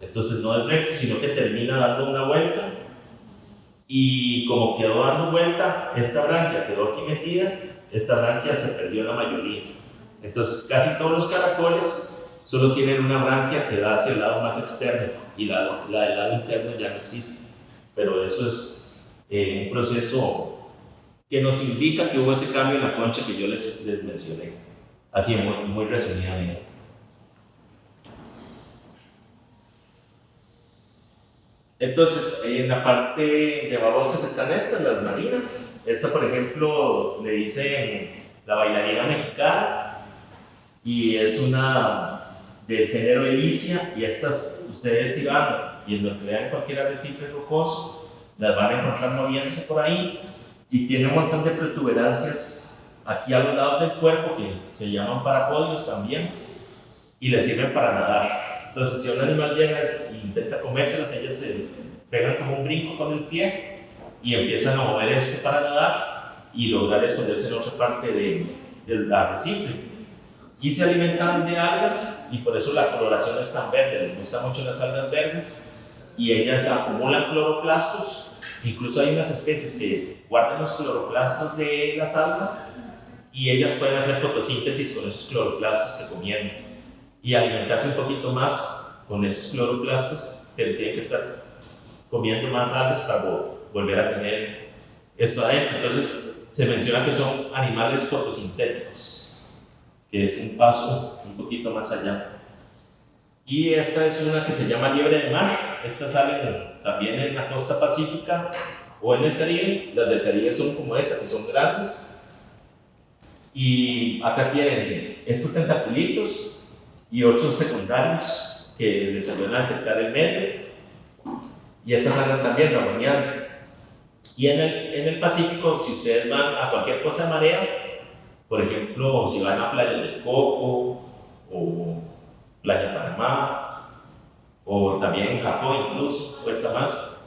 Entonces no es recto, sino que termina dando una vuelta, y como quedó dando vuelta, esta branquia quedó aquí metida, esta branquia se perdió la mayoría. Entonces casi todos los caracoles solo tienen una branquia que da hacia el lado más externo, y la del lado interno ya no existe. Pero eso es un proceso que nos indica que hubo ese cambio en la concha que yo les mencioné, así muy, muy resumidamente. Entonces, en la parte de babosas están estas, las marinas. Esta, por ejemplo, le dicen la bailarina mexicana, y es una del género Elicia, y estas, ustedes si van y en donde vean cualquier arrecife rocoso, las van a encontrar moviéndose por ahí, y tiene un montón de protuberancias aquí a los lados del cuerpo que se llaman parapodios también, y les sirven para nadar. Entonces, si un animal llega e intenta comérselas, ellas se pegan como un brinco con el pie y empiezan a mover esto para nadar y lograr esconderse en otra parte del arrecife. Y se alimentan de algas, y por eso la coloración es tan verde. Les gustan mucho las algas verdes, y ellas acumulan cloroplastos. Incluso hay unas especies que guardan los cloroplastos de las algas, y ellas pueden hacer fotosíntesis con esos cloroplastos que comieron y alimentarse un poquito más con esos cloroplastos, pero tienen que estar comiendo más algas para volver a tener esto adentro. Entonces se menciona que son animales fotosintéticos, que es un paso un poquito más allá. Y esta es una que se llama liebre de mar. Estas salen también en la costa pacífica o en el Caribe. Las del Caribe son como esta, que son grandes, y acá tienen estos tentaculitos y otros secundarios que les ayudan a detectar el medio, y estas andan también raboneando. Y en el Pacífico, si ustedes van a cualquier cosa de marea, por ejemplo, si van a Playa del Coco o Playa Panamá, o también en Japón incluso, cuesta más,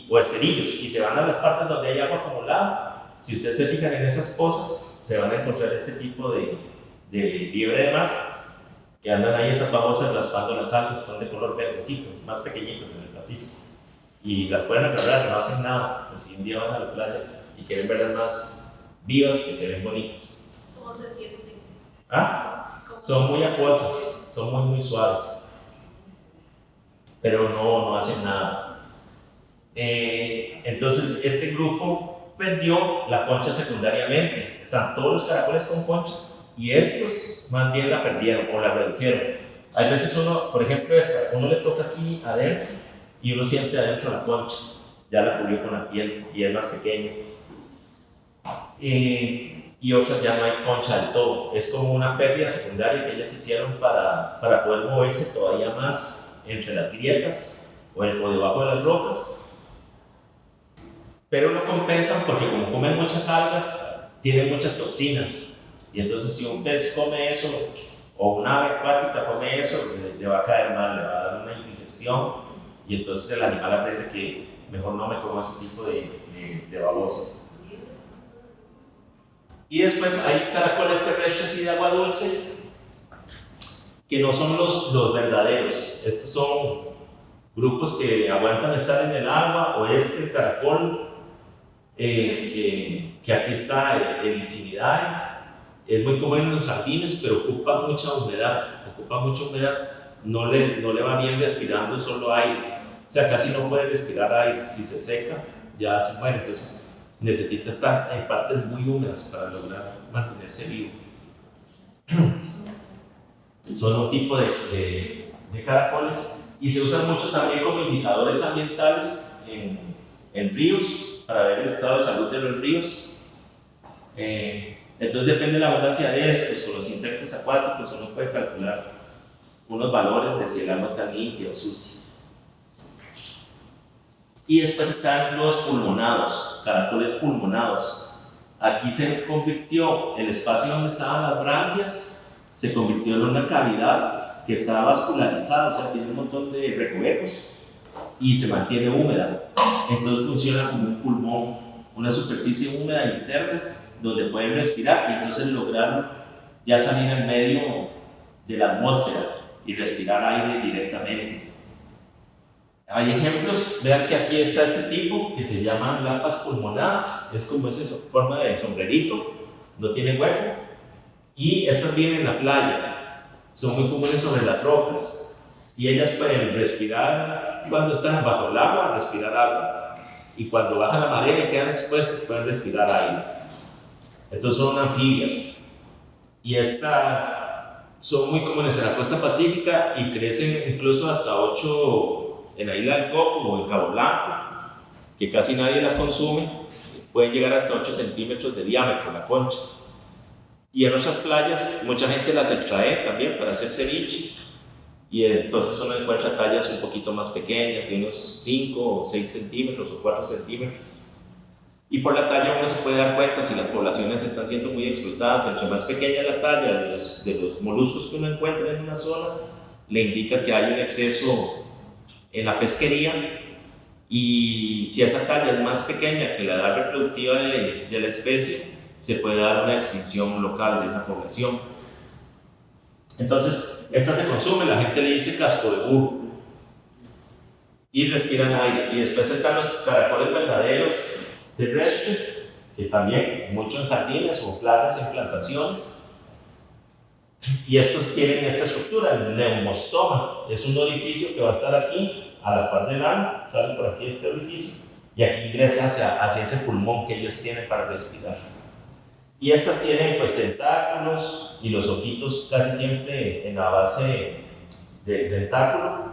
o Esterillos, y se van a las partes donde hay agua acumulada, si ustedes se fijan en esas pozas, se van a encontrar este tipo de liebre de mar, que andan ahí esas babosas raspando las algas. Son de color verdecito, más pequeñitos en el Pacífico, y las pueden agarrar, no hacen nada. Pues si un día van a la playa y quieren verlas más vivas, que se ven bonitas. ¿Cómo se sienten? Son muy acuosas, son muy muy suaves, pero no hacen nada. Entonces este grupo perdió la concha secundariamente. Están todos los caracoles con concha y estos más bien la perdieron o la redujeron. Hay veces uno, por ejemplo esta, uno le toca aquí adentro y uno siente adentro la concha, ya la cubrió con la piel y es más pequeña. Y otras ya no hay concha del todo. Es como una pérdida secundaria que ellas hicieron para poder moverse todavía más entre las grietas o debajo de las rocas. Pero lo compensan porque como comen muchas algas, tienen muchas toxinas. Y entonces si un pez come eso, o un ave acuática come eso, le va a caer mal, le va a dar una indigestión. Y entonces el animal aprende que mejor no me como ese tipo de babosa. Y después hay caracoles terrestres y de agua dulce que no son los verdaderos. Estos son grupos que aguantan estar en el agua, o este caracol que aquí está, el Icinidae, es muy común en los jardines, pero ocupa mucha humedad, no le va bien respirando solo aire, o sea, casi no puede respirar aire, si se seca ya se muere, entonces necesita estar en partes muy húmedas para lograr mantenerse vivo. Son un tipo de caracoles y se usan mucho también como indicadores ambientales en ríos para ver el estado de salud de los ríos. Entonces depende de la abundancia de estos. Con los insectos acuáticos uno puede calcular unos valores de si el agua está limpia o sucia. Y después están los pulmonados, caracoles pulmonados. Aquí se convirtió el espacio donde estaban las branquias, se convirtió en una cavidad que está vascularizada, o sea, tiene un montón de recovecos y se mantiene húmeda. Entonces funciona como un pulmón, una superficie húmeda interna donde pueden respirar y entonces lograron ya salir en medio de la atmósfera y respirar aire directamente. Hay ejemplos, vean que aquí está este tipo que se llaman lapas pulmonadas, es como esa forma de sombrerito, no tiene hueco, y estas viven en la playa, son muy comunes sobre las rocas y ellas pueden respirar cuando están bajo el agua, respirar agua, y cuando baja la marea y quedan expuestas pueden respirar aire. Entonces son anfibias y estas son muy comunes en la costa pacífica y crecen incluso hasta 8 en la isla del Coco o en Cabo Blanco, que casi nadie las consume, pueden llegar hasta 8 centímetros de diámetro la concha. Y en nuestras playas mucha gente las extrae también para hacer ceviche, y entonces uno encuentra tallas un poquito más pequeñas, de unos 5 o 6 centímetros o 4 centímetros. Y por la talla uno se puede dar cuenta si las poblaciones están siendo muy explotadas. Entre más pequeña la talla de los moluscos que uno encuentra en una zona, le indica que hay un exceso en la pesquería, y si esa talla es más pequeña que la edad reproductiva de la especie, se puede dar una extinción local de esa población. Entonces, esta se consume, la gente le dice casco de burro, y respiran aire. Y después están los caracoles verdaderos terrestres, que también mucho en jardines o plagas en plantaciones. Y estos tienen esta estructura, el neumostoma, es un orificio que va a estar aquí, a la par del ano, sale por aquí este orificio, y aquí ingresa hacia ese pulmón que ellos tienen para respirar. Y estas tienen pues tentáculos, y los ojitos casi siempre en la base del tentáculo,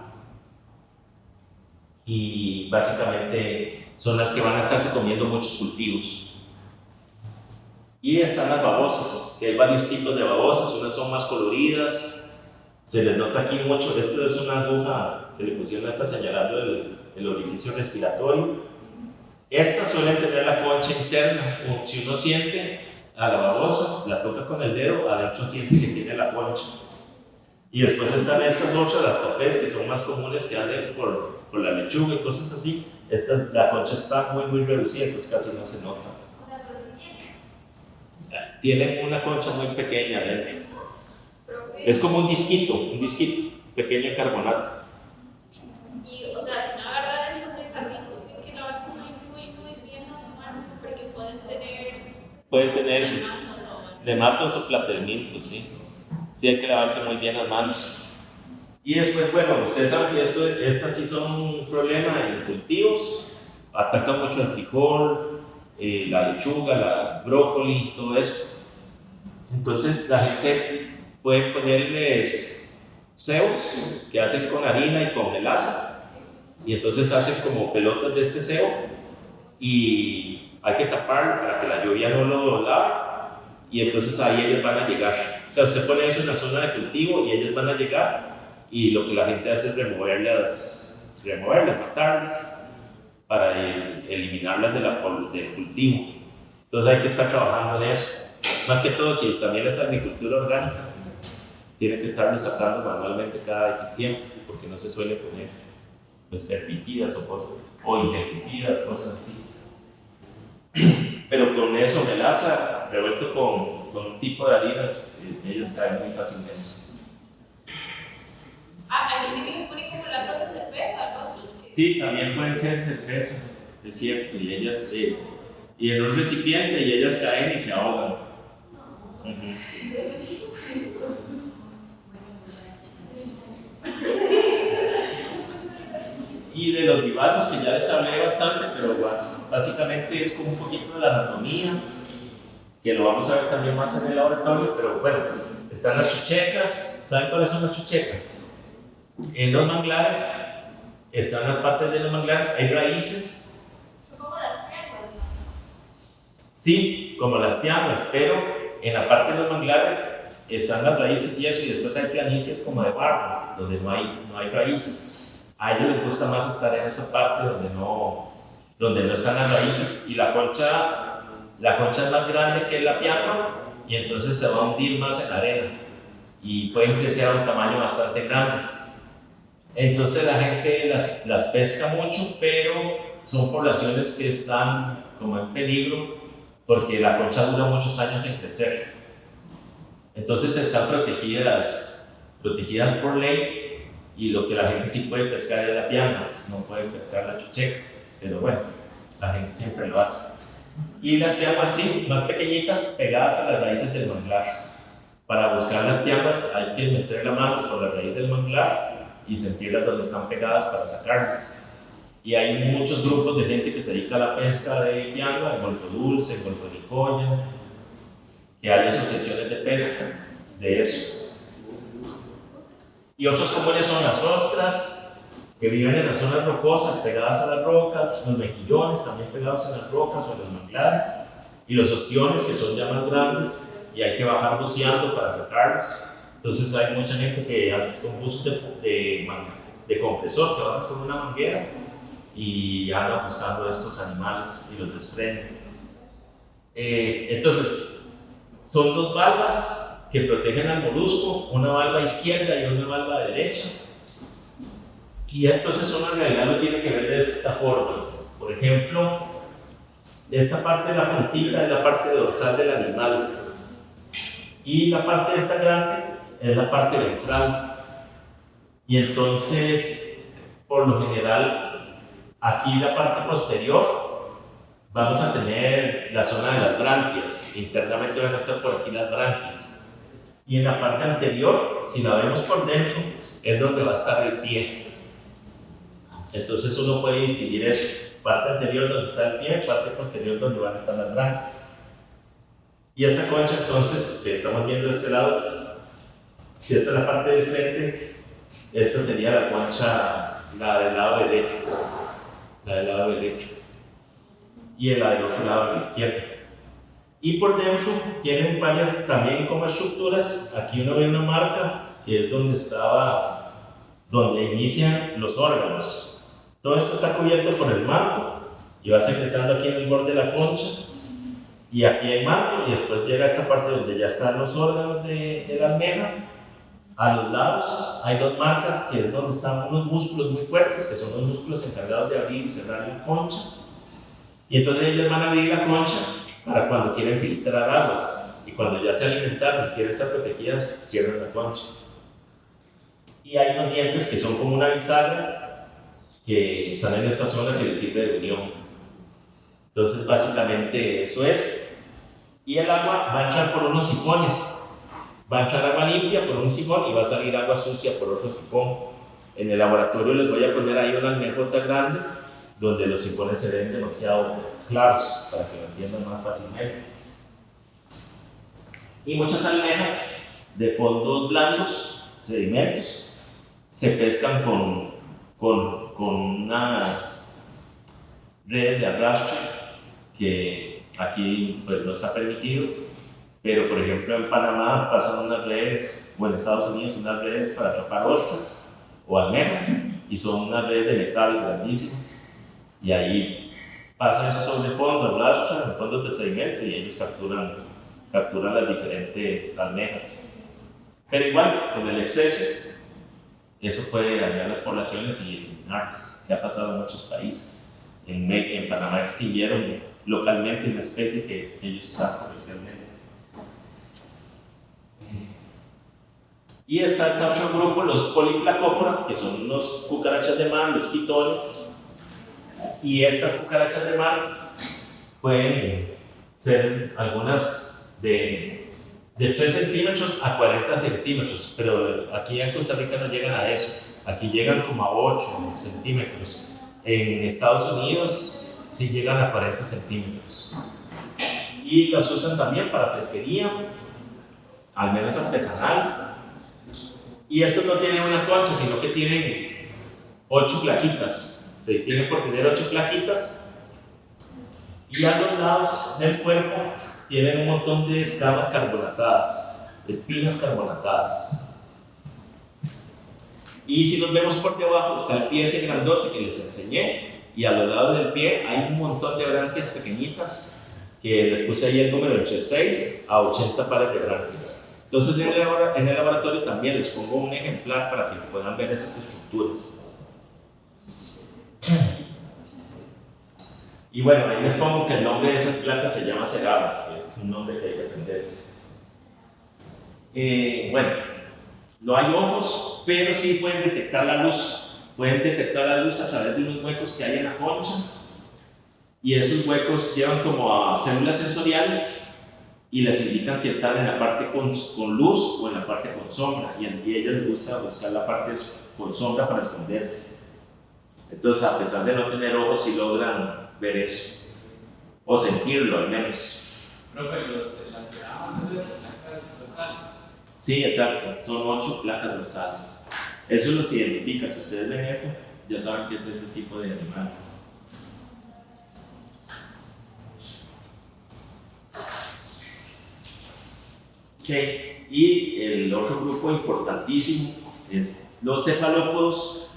y básicamente son las que van a estarse comiendo muchos cultivos. Y están las babosas, que hay varios tipos de babosas, unas son más coloridas, se les nota aquí mucho. Esto es una aguja que le pusieron a esta señalando el orificio respiratorio. Estas suelen tener la concha interna, o si uno siente a la babosa, la toca con el dedo, adentro siente que tiene la concha. Y después están estas otras, las cafés, que son más comunes, que andan por la lechuga y cosas así. La concha está muy reducida, entonces casi no se nota. Tienen una concha muy pequeña adentro. Es como un disquito pequeño de carbonato. Y, o sea, si no agarrar esas de jardín, tienen que lavarse muy bien las manos, porque pueden tener nematos o platermintos, sí. Sí, hay que lavarse muy bien las manos. Y después, bueno, ustedes saben que estas sí son un problema en cultivos, ataca mucho el frijol, la lechuga, el brócoli, todo eso. Entonces la gente puede ponerles cebos que hacen con harina y con melaza, y entonces hacen como pelotas de este cebo y hay que taparlo para que la lluvia no lo lave, y entonces ahí ellas van a llegar. O sea, usted pone eso en la zona de cultivo y ellas van a llegar, y lo que la gente hace es removerlas, matarlas para eliminarlas del cultivo. Entonces hay que estar trabajando en eso. Más que todo, si también es agricultura orgánica, tiene que estarlo sacando manualmente cada X tiempo, porque no se suele poner pues, herbicidas o cosas, o insecticidas, cosas así. Pero con eso, melaza, revuelto con un tipo de harinas, ellas caen muy fácilmente. Hay gente que les pone como latas de cerveza, algo así. Sí, también puede ser cerveza, es cierto, y ellas, y en un recipiente, y ellas caen y se ahogan. Ujú. Y de los bivalvos, que ya les hablé bastante, pero básicamente es como un poquito de la anatomía, que lo vamos a ver también más en el laboratorio, pero bueno, están las chuchecas. ¿Saben cuáles son las chuchecas? En los manglares, están las partes de los manglares, hay raíces. Son como las piedras, ¿no? Sí, como las piedras, pero en la parte de los manglares están las raíces y eso, y después hay planicies como de barro, donde no hay raíces. A ellos les gusta más estar en esa parte donde no están las raíces, y la concha es más grande que la piedra, y entonces se va a hundir más en la arena y pueden crecer a un tamaño bastante grande. Entonces la gente las pesca mucho, pero son poblaciones que están como en peligro porque la concha dura muchos años en crecer. Entonces están protegidas por ley, y lo que la gente sí puede pescar es la pianga, no puede pescar la chucheca, pero bueno, la gente siempre lo hace. Y las piambas sí, más pequeñitas, pegadas a las raíces del manglar. Para buscar las piambas hay que meter la mano por la raíz del manglar y sentirlas donde están pegadas para sacarlas. Y hay muchos grupos de gente que se dedica a la pesca de pianga, en Golfo Dulce, en Golfo de Nicoya, que hay asociaciones de pesca de eso. Y otros comunes son las ostras, que viven en las zonas rocosas, pegadas a las rocas, los mejillones también pegados a las rocas o en los manglares, y los ostiones, que son ya más grandes y hay que bajar buceando para sacarlos. Entonces hay mucha gente que hace un buzo de compresor, que van con una manguera y anda buscando estos animales y los desprenden. Entonces, son dos valvas que protegen al molusco, una valva izquierda y una valva derecha. Y entonces uno en realidad lo tiene que ver de esta forma. Por ejemplo, esta parte de la puntita es la parte dorsal del animal, y la parte de esta grande es la parte ventral. Y entonces, por lo general, aquí la parte posterior vamos a tener la zona de las branquias. Internamente van a estar por aquí las branquias. Y en la parte anterior, si la vemos por dentro, es donde va a estar el pie. Entonces uno puede distinguir eso: parte anterior donde está el pie, parte posterior donde van a estar las branquias. Y esta concha, entonces, que estamos viendo de este lado, si esta es la parte del frente, esta sería la concha, la del lado derecho, y la del otro lado, a la izquierda. Y por dentro tienen varias también como estructuras. Aquí uno ve una marca que es donde inician los órganos. Todo esto está cubierto por el manto y va secretando aquí en el borde de la concha, y aquí hay manto, y después llega a esta parte donde ya están los órganos de la almeja. A los lados hay dos marcas, que es donde están unos músculos muy fuertes, que son los músculos encargados de abrir y cerrar la concha, y entonces ellos van a abrir la concha para cuando quieren filtrar agua, y cuando ya se alimentaron y quieren estar protegidas, cierran la concha. Y hay unos dientes que son como una bisagra, que están en esta zona que les sirve de unión. Entonces básicamente eso es. Y el agua va a entrar por unos sifones. Va a entrar agua limpia por un sifón y va a salir agua sucia por otro sifón. En el laboratorio les voy a poner ahí una almejota grande donde los informes se ven demasiado claros para que lo entiendan más fácilmente. Y muchas almejas de fondos blandos, sedimentos, se pescan con unas redes de arrastre que aquí pues, no está permitido, pero por ejemplo en Panamá pasan unas redes, o en Estados Unidos unas redes para atrapar ostras o almejas, y son unas redes de metal grandísimas, y ahí pasan esos sobre fondo, arrastran, fondos de sedimento, y ellos capturan las diferentes almejas. Pero igual, con el exceso, eso puede dañar las poblaciones y eliminarlas, que ha pasado en muchos países. En Panamá extinguieron localmente una especie que ellos usaban comercialmente. Y está este otro grupo, los Polyplacóphora, que son unos cucarachas de mar, los pitones. Y estas cucarachas de mar pueden ser algunas de 3 centímetros a 40 centímetros, pero aquí en Costa Rica no llegan a eso. Aquí llegan como a 8 centímetros. En Estados Unidos sí llegan a 40 centímetros. Y los usan también para pesquería, al menos artesanal. Y estos no tienen una concha, sino que tienen 8 plaquitas. Se distinguen por tener 8 plaquitas. Y a los lados del cuerpo tienen un montón de escamas carbonatadas, espinas carbonatadas. Y si nos vemos por debajo, está el pie ese grandote que les enseñé, y a los lados del pie hay un montón de branquias pequeñitas, que les puse ahí el número entre 6 a 80 pares de branquias. Entonces en el laboratorio también les pongo un ejemplar para que puedan ver esas estructuras. Y bueno, ahí les pongo que el nombre de esas placas se llama cerabas, que es un nombre que hay que aprenderse. Bueno, no hay ojos, pero sí pueden detectar la luz. Pueden detectar la luz a través de unos huecos que hay en la concha. Y esos huecos llevan como a células sensoriales y les indican que están en la parte con luz o en la parte con sombra. Y a ellos les gusta buscar la parte con sombra para esconderse. Entonces, a pesar de no tener ojos, sí logran ver eso, o sentirlo al menos. Profe, las cerabas son las placas dorsales. Sí, exacto, son 8 placas dorsales. Eso los identifica, si ustedes ven eso, ya saben que es ese tipo de animal. Okay. Y el otro grupo importantísimo es los cefalópodos,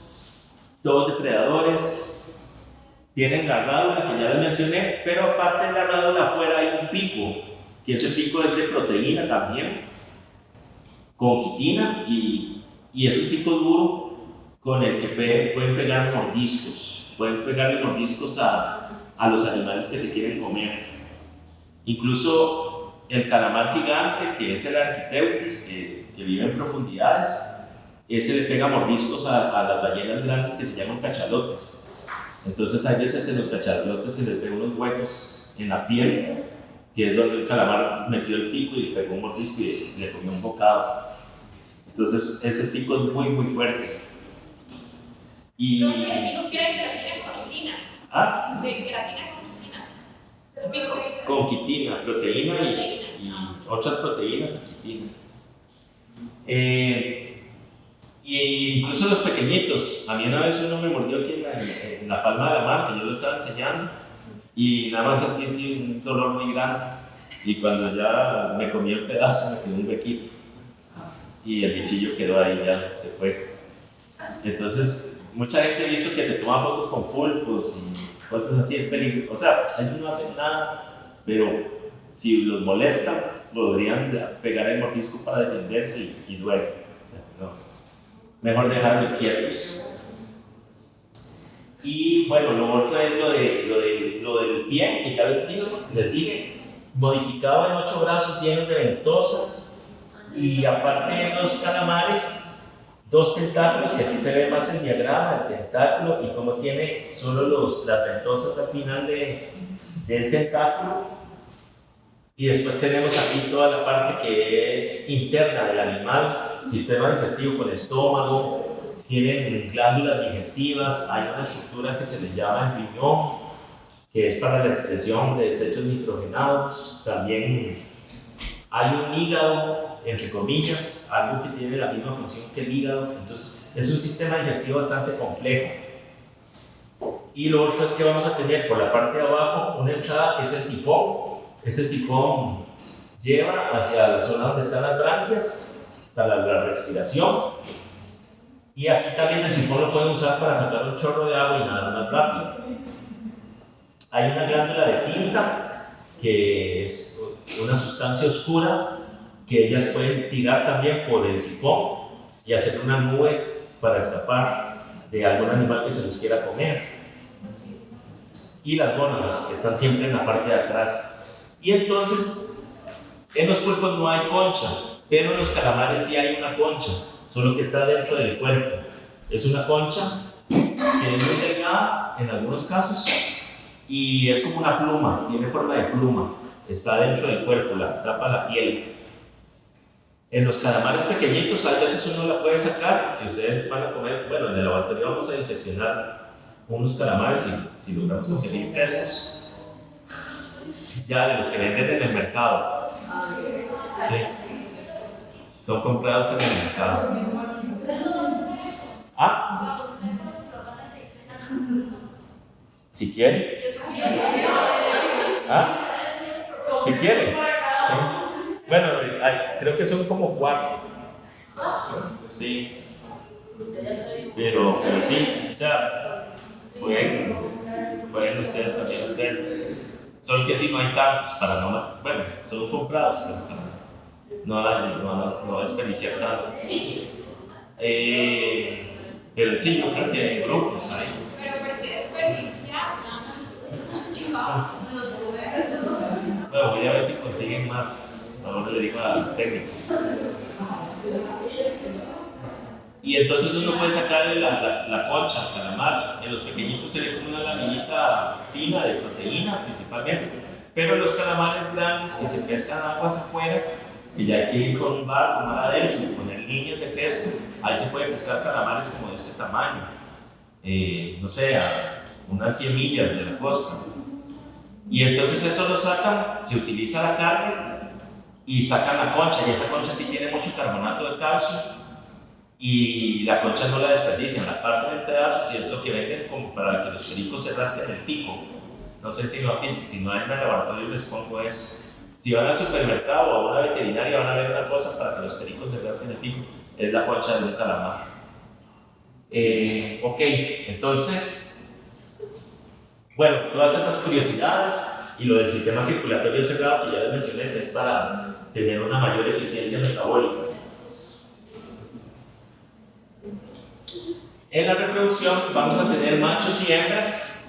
todos depredadores. Tienen la rádula que ya les mencioné, pero aparte de la rádula afuera hay un pico, que ese pico es de proteína también, con quitina, y es un pico duro con el que pueden pegar mordiscos. Pueden pegarle mordiscos a los animales que se quieren comer. Incluso el calamar gigante, que es el Architeutis, que vive en profundidades, ese le pega mordiscos a las ballenas grandes que se llaman cachalotes. Entonces hay veces en los cachalotes se les ven unos huecos en la piel, que es donde el calamar metió el pico y le pegó un mordisco y le comió un bocado. Entonces ese pico es muy muy fuerte. Y... No, digo que era queratina con quitina. ¿Ah? De queratina con quitina. El pico. Con quitina, proteína y otras proteínas y quitina. Y incluso los pequeñitos, a mí una vez uno me mordió aquí en la palma de la mano, que yo lo estaba enseñando, y nada más sentí así un dolor muy grande, y cuando ya me comí el pedazo me quedó un huequito, y el bichillo quedó ahí, ya se fue. Entonces, mucha gente ha visto que se toma fotos con pulpos y cosas así, es peligroso. O sea, ellos no hacen nada, pero si los molestan, podrían pegar el mordisco para defenderse y duele. O sea, no. Mejor dejarlos quietos. Y bueno, lo otro es lo del pie, que ya les dije, modificado en 8 brazos llenos de ventosas, y aparte de los calamares, 2 tentáculos, que aquí se ve más el diagrama, el tentáculo, y como tiene solo las ventosas al final del tentáculo. Y después tenemos aquí toda la parte que es interna del animal, sistema digestivo con estómago, tienen glándulas digestivas, hay una estructura que se le llama el riñón, que es para la excreción de desechos nitrogenados. También hay un hígado, entre comillas, algo que tiene la misma función que el hígado. Entonces, es un sistema digestivo bastante complejo. Y lo otro es que vamos a tener por la parte de abajo una entrada que es el sifón. Ese sifón lleva hacia la zona donde están las branquias para la respiración. Y aquí también el sifón lo pueden usar para sacar un chorro de agua y nadar más rápido. Hay una glándula de tinta, que es una sustancia oscura que ellas pueden tirar también por el sifón y hacer una nube para escapar de algún animal que se los quiera comer. Y las gónadas, que están siempre en la parte de atrás. Y entonces, en los pulpos no hay concha, pero en los calamares sí hay una concha, solo que está dentro del cuerpo. Es una concha que es muy delgada en algunos casos y es como una pluma, tiene forma de pluma, está dentro del cuerpo, la tapa la piel. En los calamares pequeñitos a veces uno la puede sacar. Si ustedes van a comer, bueno, en el laboratorio vamos a diseccionar unos calamares y si logramos conseguir frescos, ya de los que venden en el mercado. Sí, son comprados en el mercado. ¿Ah? Si quiere. ¿Ah? Si quiere. Sí. Bueno, creo que son como 4. Sí. Pero sí, o sea, pueden ustedes también hacer. Solo que sí no hay tantos para no, bueno, son comprados, pero no desperdiciar tanto. Pero sí, yo creo que hay grupos ahí. Pero ¿por qué desperdiciar? Bueno, voy a ver si consiguen más. Ahora le digo al técnico. Y entonces uno puede sacarle la concha al calamar. En los pequeñitos se ve como una laminita fina de proteína principalmente. Pero en los calamares grandes que se pescan aguas afuera, que ya hay que ir con un barco más adentro y poner líneas de pesca, ahí se puede pescar calamares como de este tamaño. No sé, a unas 100 millas de la costa. Y entonces eso lo sacan, se utiliza la carne y sacan la concha, y esa concha sí tiene mucho carbonato de calcio y la concha no la desperdician, la parten en pedazos y es lo que venden como para que los pericos se rasquen el pico. No sé si lo han visto, si no hay en el laboratorio les pongo eso. Si van al supermercado o a una veterinaria van a ver una cosa para que los pericos se rasquen el pico, es la concha de un calamar. Ok, entonces, bueno, todas esas curiosidades y lo del sistema circulatorio cerrado que ya les mencioné, que es para tener una mayor eficiencia metabólica. En la reproducción vamos a tener machos y hembras,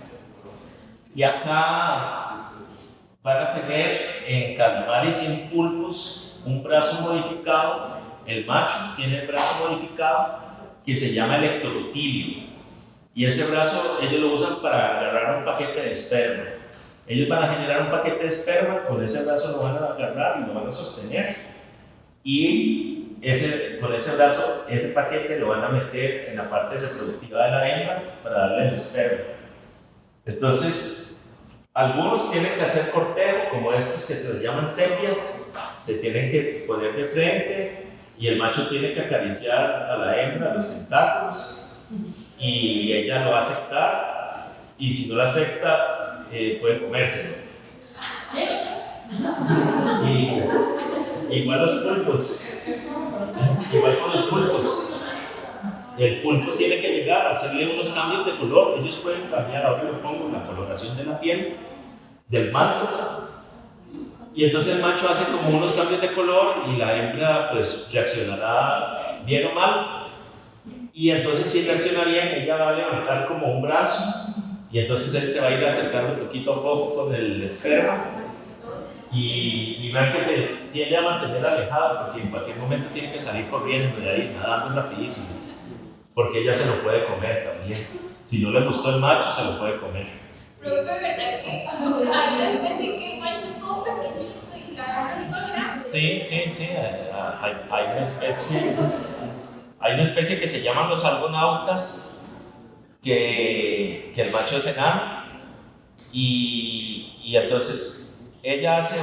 y acá van a tener en calamares y en pulpos un brazo modificado. El macho tiene el brazo modificado que se llama electrorutilio, y ese brazo ellos lo usan para agarrar un paquete de esperma. Ellos van a generar un paquete de esperma, con ese brazo lo van a agarrar y lo van a sostener, y con ese brazo, ese paquete lo van a meter en la parte reproductiva de la hembra para darle el esperma. Entonces, algunos tienen que hacer cortejo, como estos que se les llaman sepias, se tienen que poner de frente y el macho tiene que acariciar a la hembra, los tentáculos, y ella lo va a aceptar, y si no lo acepta, puede comérselo. Y igual los pulpos, igual con los pulpos. El pulpo tiene que llegar a hacerle unos cambios de color. Ellos pueden cambiar, ahora lo pongo, la coloración de la piel, del manto. Y entonces el macho hace como unos cambios de color y la hembra pues reaccionará bien o mal. Y entonces si reacciona bien, ella va a levantar como un brazo y entonces él se va a ir acercando poquito a poco con el esperma. Y vean que se tiende a mantener alejado porque en cualquier momento tiene que salir corriendo de ahí, nadando rapidísimo, porque ella se lo puede comer también. Si no le gustó el macho, se lo puede comer. Profe, ¿verdad que hay una especie que el macho es todo pequeñito y la hembra es más grande? Sí, hay una especie Hay una especie que se llaman los argonautas, que el macho es enano, y entonces ella hace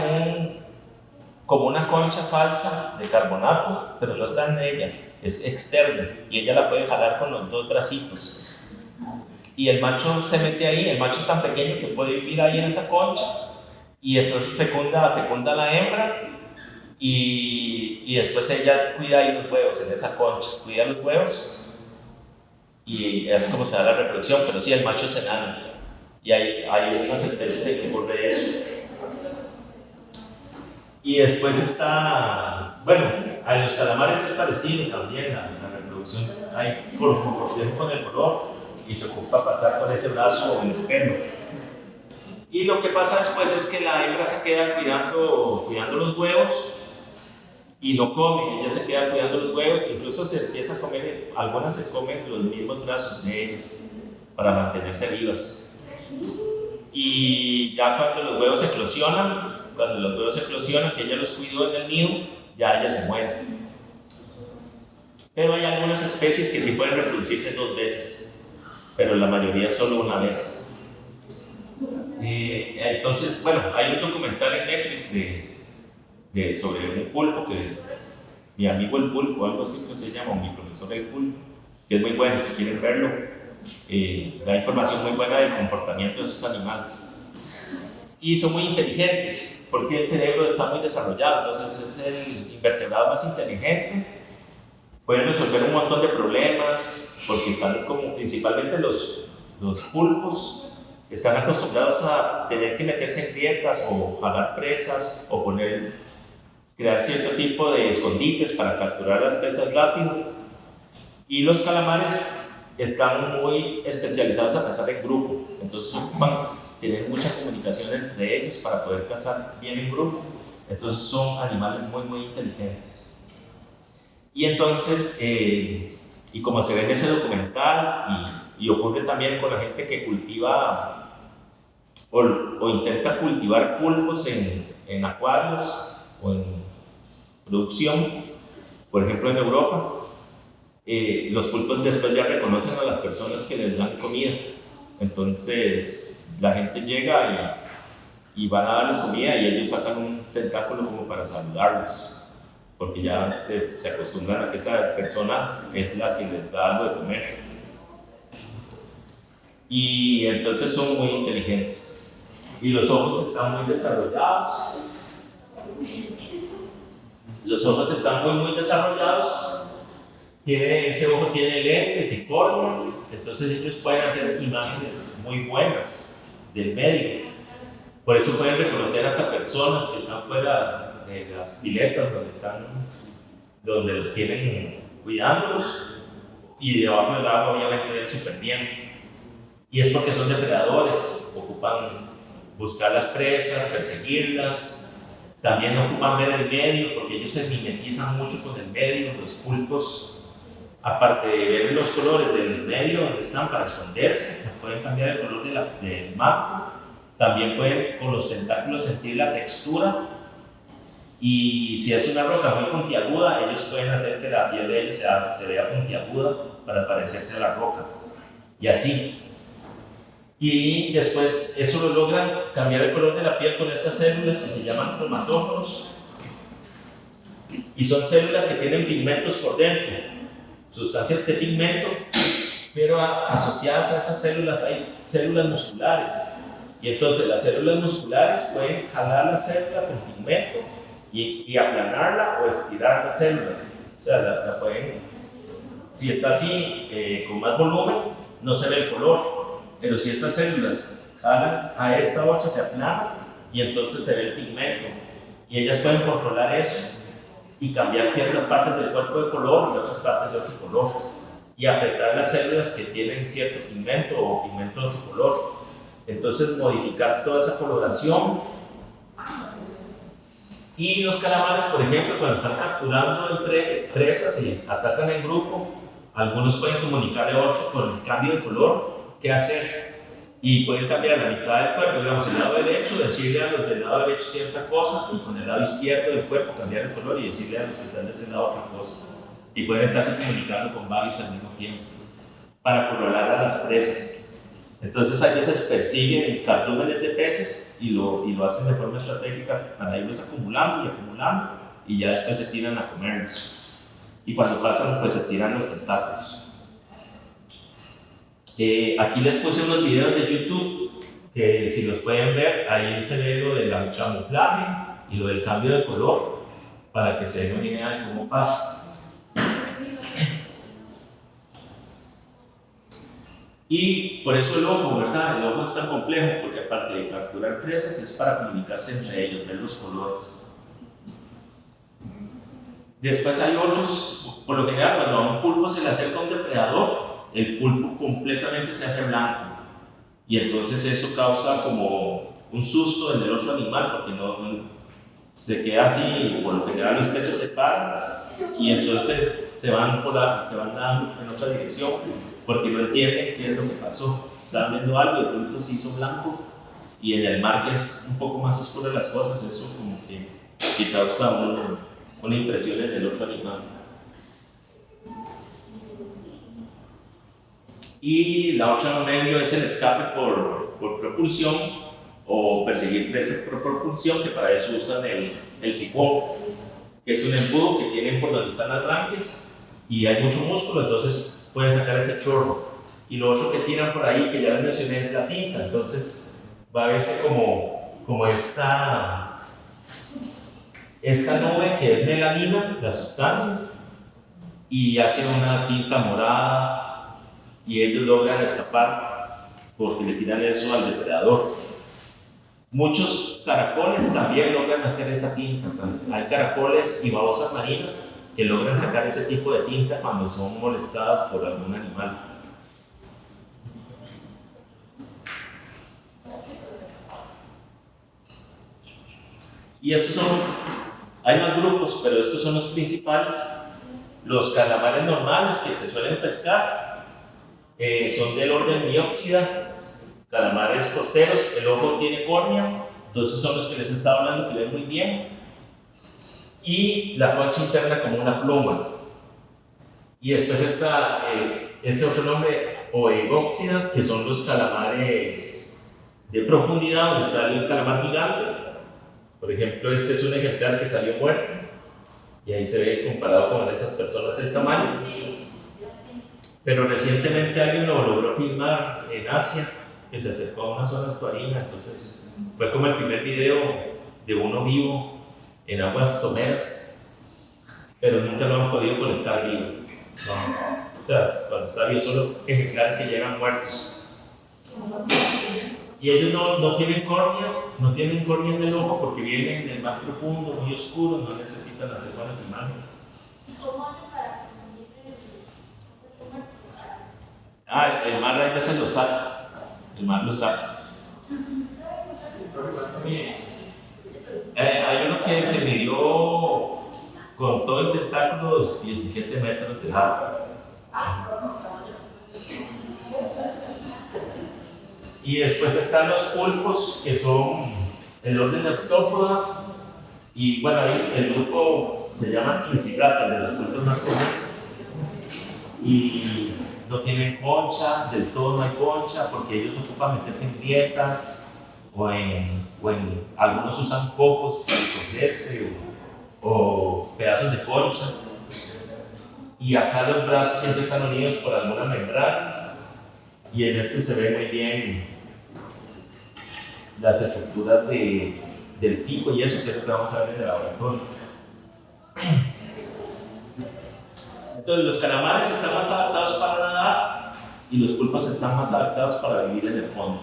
como una concha falsa de carbonato, pero no está en ella, es externa, y ella la puede jalar con los dos bracitos. Y el macho se mete ahí, el macho es tan pequeño que puede vivir ahí en esa concha, y entonces fecunda a la hembra, y después ella cuida ahí los huevos en esa concha, cuida los huevos, y es como se da la reproducción, pero sí, el macho es enano, y hay unas especies en que ocurre eso. Y después está, bueno, a los calamares es parecido también, la reproducción, hay complejo con el color, y se ocupa pasar por ese brazo en el pelo. Y lo que pasa después es que la hembra se queda cuidando los huevos y no come, ella se queda cuidando los huevos, incluso se empieza a comer, algunas se comen los mismos brazos de ellas para mantenerse vivas. Y ya cuando los huevos eclosionan, que ella los cuidó en el nido, ya ella se muere. Pero hay algunas especies que sí pueden reproducirse 2 veces, pero la mayoría solo una vez. Entonces, bueno, hay un documental en Netflix sobre un pulpo, que mi amigo el pulpo, algo así que se llama, o mi profesor el pulpo, que es muy bueno si quieren verlo. Da información muy buena del comportamiento de esos animales. Y son muy inteligentes, porque el cerebro está muy desarrollado, entonces es el invertebrado más inteligente. Pueden resolver un montón de problemas, porque están como principalmente los pulpos, están acostumbrados a tener que meterse en grietas o jalar presas o crear cierto tipo de escondites para capturar las presas rápido. Y los calamares están muy especializados a cazar en grupo, entonces ocupan tener mucha comunicación entre ellos para poder cazar bien en grupo. Entonces son animales muy, muy inteligentes. Y entonces, y como se ve en ese documental, y ocurre también con la gente que cultiva o intenta cultivar pulpos en acuarios o en producción, por ejemplo en Europa, los pulpos después ya reconocen a las personas que les dan comida. Entonces la gente llega y van a darles comida y ellos sacan un tentáculo como para saludarlos, porque ya se acostumbran a que esa persona es la que les da algo de comer. Y entonces son muy inteligentes. Y los ojos están muy desarrollados. Los ojos están muy, muy desarrollados. Ese ojo tiene lentes y córnea, entonces ellos pueden hacer imágenes muy buenas del medio. Por eso pueden reconocer hasta personas que están fuera de las piletas donde los tienen cuidándolos, y debajo del agua obviamente ven súper bien. Y es porque son depredadores, ocupan buscar las presas, perseguirlas. También ocupan ver el medio, porque ellos se mimetizan mucho con el medio. Los pulpos, aparte de ver los colores del medio donde están para esconderse, pueden cambiar el color del manto. También pueden con los tentáculos sentir la textura, y si es una roca muy puntiaguda, ellos pueden hacer que la piel de ellos se vea puntiaguda para parecerse a la roca, y así. Y después eso lo logran cambiar el color de la piel con estas células que se llaman cromatóforos, y son células que tienen pigmentos por dentro, sustancias de pigmento, pero asociadas a esas células hay células musculares. Y entonces las células musculares pueden jalar la célula con pigmento y aplanarla o estirar la célula. O sea, la pueden, si está así con más volumen, no se ve el color, pero si estas células jalan a esta otra, se aplana y entonces se ve el pigmento. Y ellas pueden controlar eso y cambiar ciertas partes del cuerpo de color y otras partes de otro color, y apretar las células que tienen cierto pigmento o pigmento de otro color. Entonces modificar toda esa coloración. Y los calamares, por ejemplo, cuando están capturando presas y atacan en grupo, algunos pueden comunicarle a otros con el cambio de color qué hacer, y pueden cambiar la mitad del cuerpo, digamos el lado derecho, decirle a los del lado derecho cierta cosa, y con el lado izquierdo del cuerpo cambiar el color y decirle a los que están de ese lado otra cosa. y pueden estarse comunicando con varios al mismo tiempo para controlar a las presas. Entonces a veces persiguen cardúmenes de peces y lo hacen de forma estratégica para irlos acumulando y acumulando, y ya después se tiran a comerlos. Y cuando pasan, pues estiran los tentáculos. Aquí les puse unos videos de YouTube que, si los pueden ver, ahí se ve lo del camuflaje y lo del cambio de color, para que se den una idea de cómo pasa. Y por eso el ojo, ¿verdad? El ojo es tan complejo, porque aparte de capturar presas, es para comunicarse entre ellos, ver los colores. Después hay otros, por lo general, cuando a un pulpo se le acerca un depredador, el pulpo completamente se hace blanco, y entonces eso causa como un susto en el otro animal, porque no se queda así. Por lo general los peces se paran y entonces se van dando en otra dirección, porque no entienden qué es lo que pasó. Estaban viendo algo y de pronto se hizo blanco, y en el mar, que es un poco más oscuro las cosas, eso como que causa una impresión en el otro animal. Y la otra medio es el escape por propulsión, o perseguir presas por propulsión, que para eso usan el sifón, que es un embudo que tienen por donde están las branquias, y hay mucho músculo, entonces pueden sacar ese chorro. Y lo otro que tiran por ahí, que ya les mencioné, es la tinta. Entonces va a verse como esta nube que es melanina, la sustancia, y hace una tinta morada, y ellos logran escapar porque le tiran eso al depredador. Muchos caracoles también logran hacer esa tinta. Hay caracoles y babosas marinas que logran sacar ese tipo de tinta cuando son molestadas por algún animal. Y hay más grupos, pero estos son los principales. Los calamares normales que se suelen pescar son del orden Miopsida, calamares costeros. El ojo tiene córnea, entonces son los que les estaba hablando, que ven muy bien, y la concha interna como una pluma. Y después está este otro nombre, Oegopsida, que son los calamares de profundidad, donde sale un calamar gigante. Por ejemplo, este es un ejemplar que salió muerto, y ahí se ve comparado con esas personas el tamaño. Pero recientemente alguien lo logró filmar en Asia, que se acercó a una zona estuarina. Entonces fue como el primer video de uno vivo en aguas someras, pero nunca lo han podido conectar vivo. No. O sea, cuando está vivo, solo ejemplares que llegan muertos. Y ellos no tienen córnea en el ojo, porque vienen del mar profundo, muy oscuro, no necesitan hacer buenas imágenes. ¿Cómo hacen para conseguir El mar a veces lo saca. El mar lo saca. Hay uno que se midió con todo el tentáculo 17 metros de largo. Y después están los pulpos, que son el orden Arthropoda. Y bueno, ahí el grupo se llama Incivata, de los pulpos más comunes. Y no tienen concha, del todo no hay concha, porque ellos ocupan meterse en grietas, o en algunos usan cocos para esconderse, o pedazos de concha. Y acá los brazos siempre están unidos por alguna membrana, y en este se ve muy bien las estructuras del pico y eso, que es lo que vamos a ver en el laboratorio. Entonces los calamares están más adaptados para nadar, y los pulpos están más adaptados para vivir en el fondo.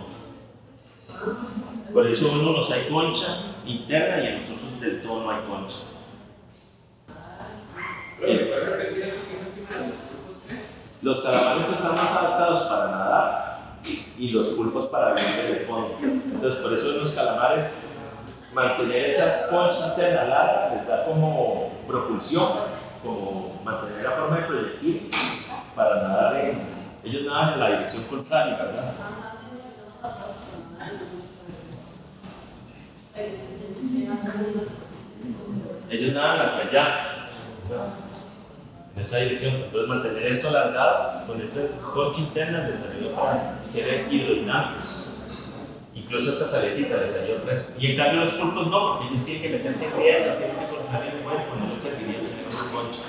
Por eso en unos hay concha interna y en nosotros del todo no hay concha. Los calamares están más adaptados para nadar y los pulpos para vivir en el fondo. Entonces por eso en los calamares mantener esa concha interna larga les da como propulsión, como mantener la forma de proyectil para nadar ellos nadan en la dirección contraria, ¿verdad? Ellos nadan hacia allá, en esta dirección. Entonces mantener esto alargado con esas concha internas les ayuda para ser hidrodinámicos. Incluso esta saletita les ayuda fresco. Y en cambio los pulpos no, porque ellos tienen que meterse en piedras, tienen que forzar el cuerpo, no les serviría tener esa concha.